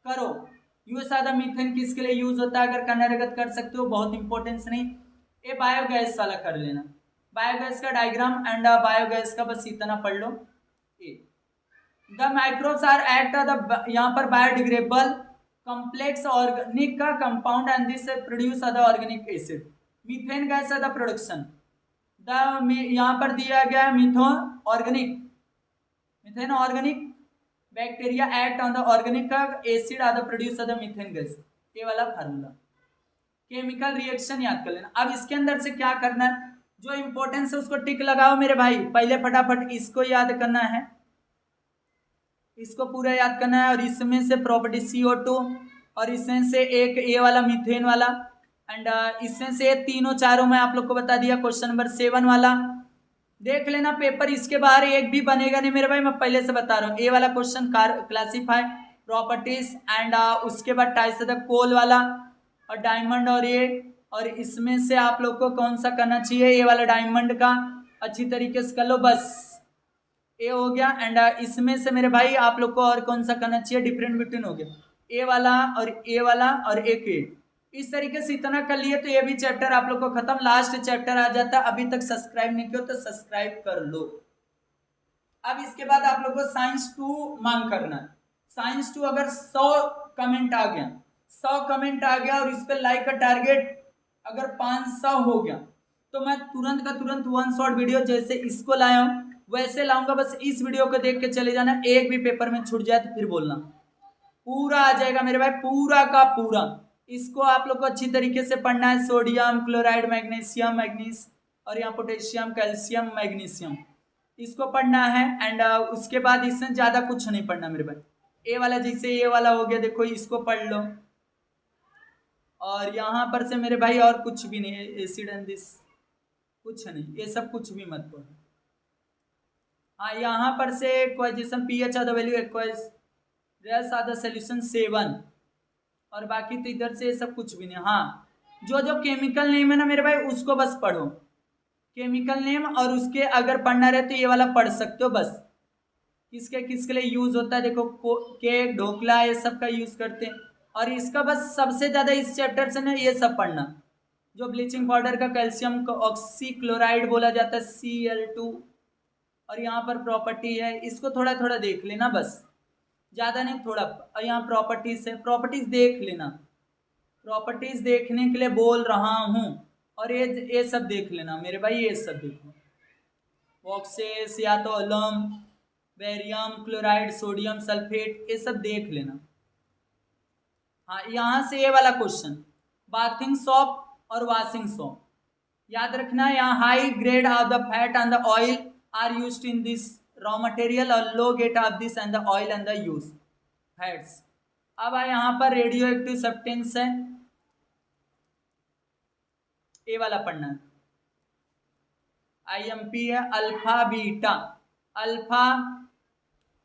करो यूज आधा मीथेन किसके लिए यूज होता है, अगर कन्वर्ट कर सकते हो, बहुत इंपॉर्टेंस नहीं। ये बायोगैस वाला कर लेना, बायोगैस का डायग्राम एंड बायोगैस का बस इतना पढ़ लो। The microbes are act the, यहाँ पर बायोडिग्रेडेबल कॉम्प्लेक्स ऑर्गेनिक का compound and this produce other organic acid. Methane gas है द प्रोडक्शन, द यहाँ पर दिया गया methane organic, methane organic bacteria act on the organic का acid are the produce the methane gas, ये वाला फार्मूला। केमिकल रिएक्शन याद कर लेना। अब इसके अंदर से क्या करना है, जो इंपॉर्टेंस है उसको टिक लगाओ मेरे भाई। पहले फटाफट इसको याद करना है, इसको पूरा याद करना है। और इसमें से प्रॉपर्टी CO2, और इसमें से एक ये वाला मीथेन वाला, एंड इसमें से तीनों चारों में आप लोग को बता दिया। क्वेश्चन नंबर 7 वाला देख लेना, पेपर इसके बाहर एक भी बनेगा नहीं मेरे भाई, मैं पहले से बता रहा हूँ। ए वाला क्वेश्चन क्लासीफाई प्रॉपर्टीज एंड उसके बाद टाइस द कोल वाला और डायमंड, और इसमें से आप लोग को कौन सा करना चाहिए, ये वाला डायमंड का अच्छी तरीके से कर लो बस, ए हो गया। एंड इसमें से मेरे भाई आप लोग को और कौन सा करना चाहिए, डिफरेंट बिटवीन हो गया, ए वाला और ए वाला और एक ए। इस तरीके से इतना कर लिए तो ये भी चैप्टर आप लोग को खत्म। लास्ट चैप्टर आ जाता है। अभी तक सब्सक्राइब नहीं किया तो सब्सक्राइब कर लो। अब इसके बाद आप लोग को साइंस 2 मांग करना है। साइंस 2 अगर 100 कमेंट आ गया, 100 कमेंट आ गया और इस पे लाइक का टारगेट अगर 500 हो गया तो मैं तुरंत का तुरंत 1 शॉट वीडियो जैसे इसको लाया हूं वैसे लाऊंगा। बस इस वीडियो को देख के चले जाना, एक भी पेपर में छूट जाए तो फिर बोलना, पूरा आ जाएगा मेरे भाई, पूरा का पूरा। इसको आप लोग को अच्छी तरीके से पढ़ना है। सोडियम क्लोराइड, मैग्नीशियम, मैग्नीस, और यहाँ पोटेशियम, कैल्शियम, मैग्नीशियम, इसको पढ़ना है। एंड उसके बाद इससे ज्यादा कुछ नहीं पढ़ना मेरे भाई। ए वाला जैसे ये वाला हो गया, देखो इसको पढ़ लो। और यहाँ पर से मेरे भाई और कुछ भी नहीं है, एसिड एंड दिस कुछ नहीं, ये सब कुछ भी मत पढ़ो। हाँ, यहाँ पर से equation pH of the value aqueous race are the solution 7, और बाकी तो इधर से ये सब कुछ भी नहीं। हाँ, जो जो केमिकल नेम है ना मेरे भाई उसको बस पढ़ो, केमिकल नेम, और उसके अगर पढ़ना रहे तो ये वाला पढ़ सकते हो बस। किसके किसके लिए यूज होता है, देखो केक, ढोकला, ये सब का यूज करते हैं। और इसका बस सबसे ज्यादा इस चैप्टर से ना ये सब पढ़ना, जो ब्लीचिंग पाउडर का कैल्शियम का ऑक्सीक्लोराइड बोला जाता है Cl2, और यहाँ पर प्रॉपर्टी है, इसको थोड़ा थोड़ा देख लेना बस, ज़्यादा नहीं थोड़ा। और यहाँ प्रॉपर्टीज है, प्रॉपर्टीज देख लेना, प्रॉपर्टीज देखने के लिए बोल रहा हूँ। और ये सब देख लेना मेरे भाई, ये सब देखो, बॉक्सेस या तो अलम, बेरियम क्लोराइड, सोडियम सल्फेट, ये सब देख लेना। हाँ, यहाँ से ये वाला क्वेश्चन, बाथिंग सोप और वॉशिंग सोप याद रखना। यहाँ high grade of the fat and the oil are used in this raw material, और low grade of this and the oil and the use fats. अब यहाँ पर रेडियो एक्टिव सब्सटेंस है, ये वाला पढ़ना है। IMP है अल्फा बीटा, अल्फा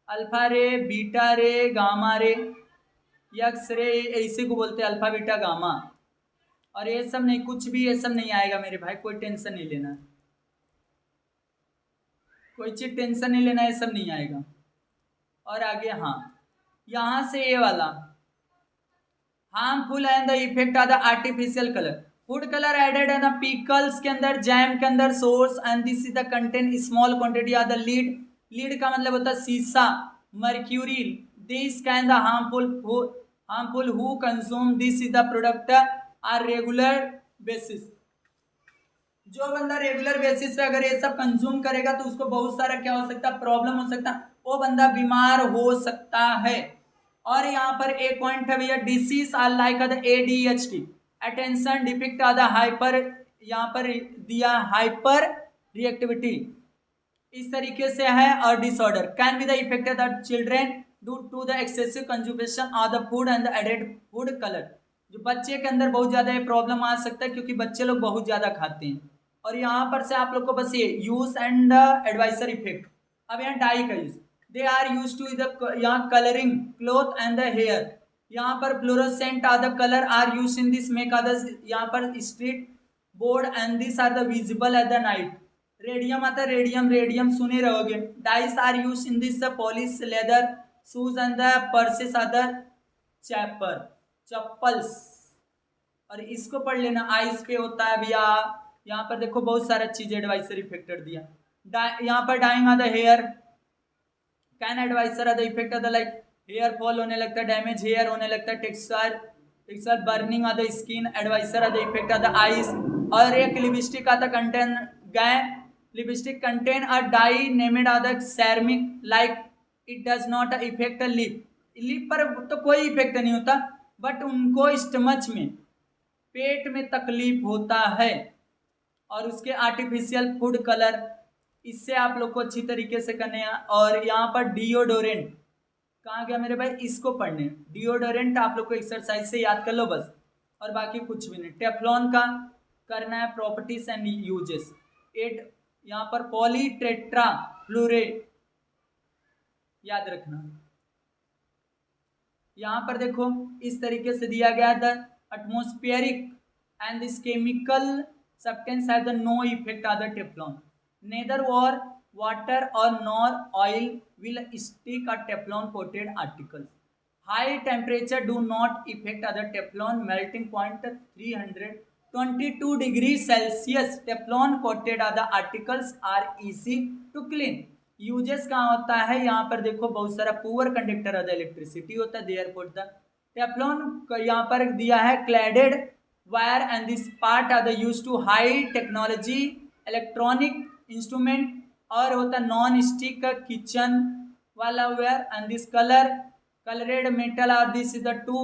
अल्फा रे, बीटा रे, गामा रे, एक्स रे, इसी को बोलते हैं अल्फा बीटा गामा। और ये सब नहीं, कुछ भी ये सब नहीं आएगा मेरे भाई, कोई टेंशन नहीं लेना, कोई चीज टेंशन नहीं लेना, ये सब नहीं आएगा। और आगे हाँ, यहां से ये वाला harmful and the effect of the artificial colour, food colour added है ना पिकल्स के अंदर, जैम के अंदर, सोर्स and this is the content small quantity of the lead, lead का मतलब होता है शीशा, mercury, this can the harmful who consume this is the product are regular basis, जो बंदा रेगुलर बेसिस पे अगर ये सब कंज्यूम करेगा तो उसको बहुत सारा क्या हो सकता है, प्रॉब्लम हो सकता है, वो बंदा बीमार हो सकता है। और यहाँ पर एक पॉइंट है भैया, disease are like the ADHD, attention deficit are the hyper, यहाँ पर दिया हाइपर रिएक्टिविटी, इस तरीके से है। और disorder can be the effect of the children due to the excessive consumption of the food and the added food colour, जो बच्चे के अंदर बहुत ज्यादा ये प्रॉब्लम आ सकता है क्योंकि बच्चे लोग बहुत ज्यादा खाते हैं। और यहाँ पर से आप लोग को बस ये यूज एंड एडवाइजर इफेक्ट, अब यहाँ डाई का use, they are use to the यहाँ colouring cloth and the hair, यहाँ पर fluorescent are the colour are use in this make others, यहाँ पर street board and this are the visible at the night, radium आता है, रेडियम रेडियम सुने रहोगे, dyes are use in this polish leather shoes and the purses are the cheaper, chappals. और इसको पढ़ लेना, आइस पे होता है भैया, यहाँ पर देखो बहुत सारा चीज एडवाइजर इफेक्टेड दिया, यहाँ पर dyeing of the hair can advisor of the effect of the like hair fall होने लगता है, डैमेज हेयर होने लगता है, texture burning of the skin, advisor of the effect of the eyes. और एक लिपस्टिक आता कंटेन गए, lipstick contain a dye named of the ceramic like it does not affect lip, lip पर तो कोई इफेक्ट नहीं होता, बट उनको स्टमच में, पेट में तकलीफ होता है। और उसके आर्टिफिशियल फूड कलर, इससे आप लोग को अच्छी तरीके से करने हैं। और यहाँ पर डिओडोरेंट कहाँ गया मेरे भाई, इसको पढ़ने, डिओडोरेंट आप लोग को एक्सरसाइज से याद कर लो बस, और बाकी कुछ भी नहीं। टेफ्लॉन का करना है, प्रॉपर्टीज एंड यूजेस, एट यहाँ पर पॉलीटेट्रा फ्लोरे याद रखना। यहाँ पर देखो इस तरीके से दिया गया, the atmospheric and this chemical substance have the no effect on the Teflon, neither water or nor oil will stick at Teflon coated articles, high temperature do not affect other Teflon, melting point 322 degrees Celsius, Teflon coated other articles are easy to clean। Uses कहाँ होता है, यहाँ पर देखो बहुत सारा poor conductor of the electricity होता है, देयरफॉर द टेफ्लॉन यहाँ पर दिया है क्लैडेड wire and this part are the used to high technology electronic instrument, और होता नॉन स्टिक का किचन वाला ware, and this colored metal or this is the 2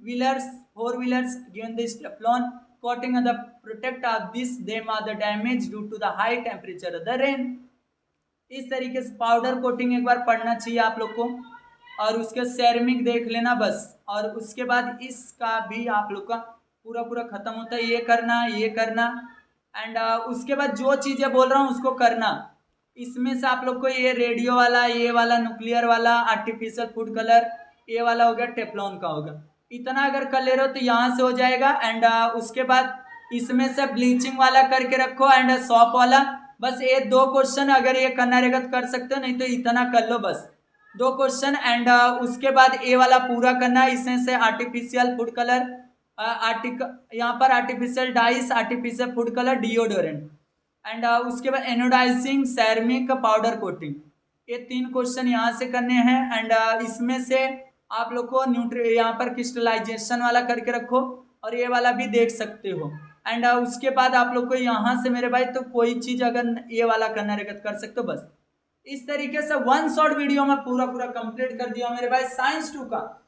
wheelers 4 wheelers given this Teflon coating of the protect of this them are the damage due to the high temperature of the rain। इस तरीके से पाउडर कोटिंग एक बार पढ़ना चाहिए आप लोग को, और उसके सेरेमिक देख लेना बस। और उसके बाद इसका भी आप लोग का पूरा खत्म होता है, ये करना एंड उसके बाद जो चीजें बोल रहा हूँ उसको करना। इसमें से आप लोग को ये रेडियो वाला, ये वाला न्यूक्लियर वाला, आर्टिफिशियल फूड कलर, ये वाला हो गया, टेफ्लॉन का होगा, इतना अगर कर ले रहे हो तो यहाँ से हो जाएगा। एंड उसके बाद इसमें से ब्लीचिंग वाला करके रखो एंड सॉप वाला, बस ये 2 क्वेश्चन अगर ये करना रहेगा तो कर सकते हो, नहीं तो इतना कर लो बस 2 क्वेश्चन। एंड उसके बाद ये वाला पूरा करना है, इसमें से आर्टिफिशियल फूड कलर, यहाँ पर artificial dice, artificial food colour, deodorant, and उसके बाद एनोडाइजिंग, सेरामिक पाउडर कोटिंग, ये 3 क्वेश्चन यहाँ से करने हैं। एंड इसमें से आप लोग को यहाँ पर क्रिस्टलाइजेशन वाला करके रखो, और ये वाला भी देख सकते हो। एंड उसके बाद आप लोग को यहाँ से मेरे भाई तो कोई चीज अगर ये वाला करना रहेगा तो कर सकते हो। बस इस तरीके से 1 शॉर्ट वीडियो में पूरा कंप्लीट कर दिया मेरे भाई साइंस 2 का।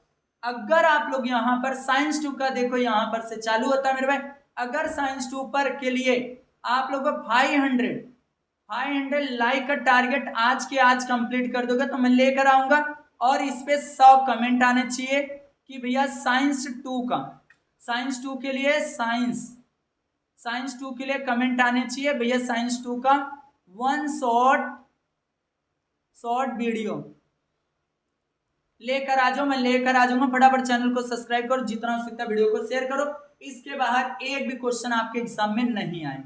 अगर आप लोग यहाँ पर साइंस 2 का देखो, यहाँ पर से चालू होता है मेरे भाई, अगर साइंस 2 पर के लिए आप लोग को 500 लाइक का टारगेट आज के आज कंप्लीट कर दोगे तो मैं लेकर आऊंगा, और इस पे 100 कमेंट आने चाहिए कि भैया साइंस 2 का, साइंस 2 के लिए कमेंट आने चाहिए भैया, साइंस 2 का वन शॉर्ट वीडियो लेकर आ जाओ, मैं लेकर आ जाऊंगा। फटाफट चैनल को सब्सक्राइब करो, जितना हो सकता है वीडियो को शेयर करो। इसके बाहर एक भी क्वेश्चन आपके एग्जाम में नहीं आए।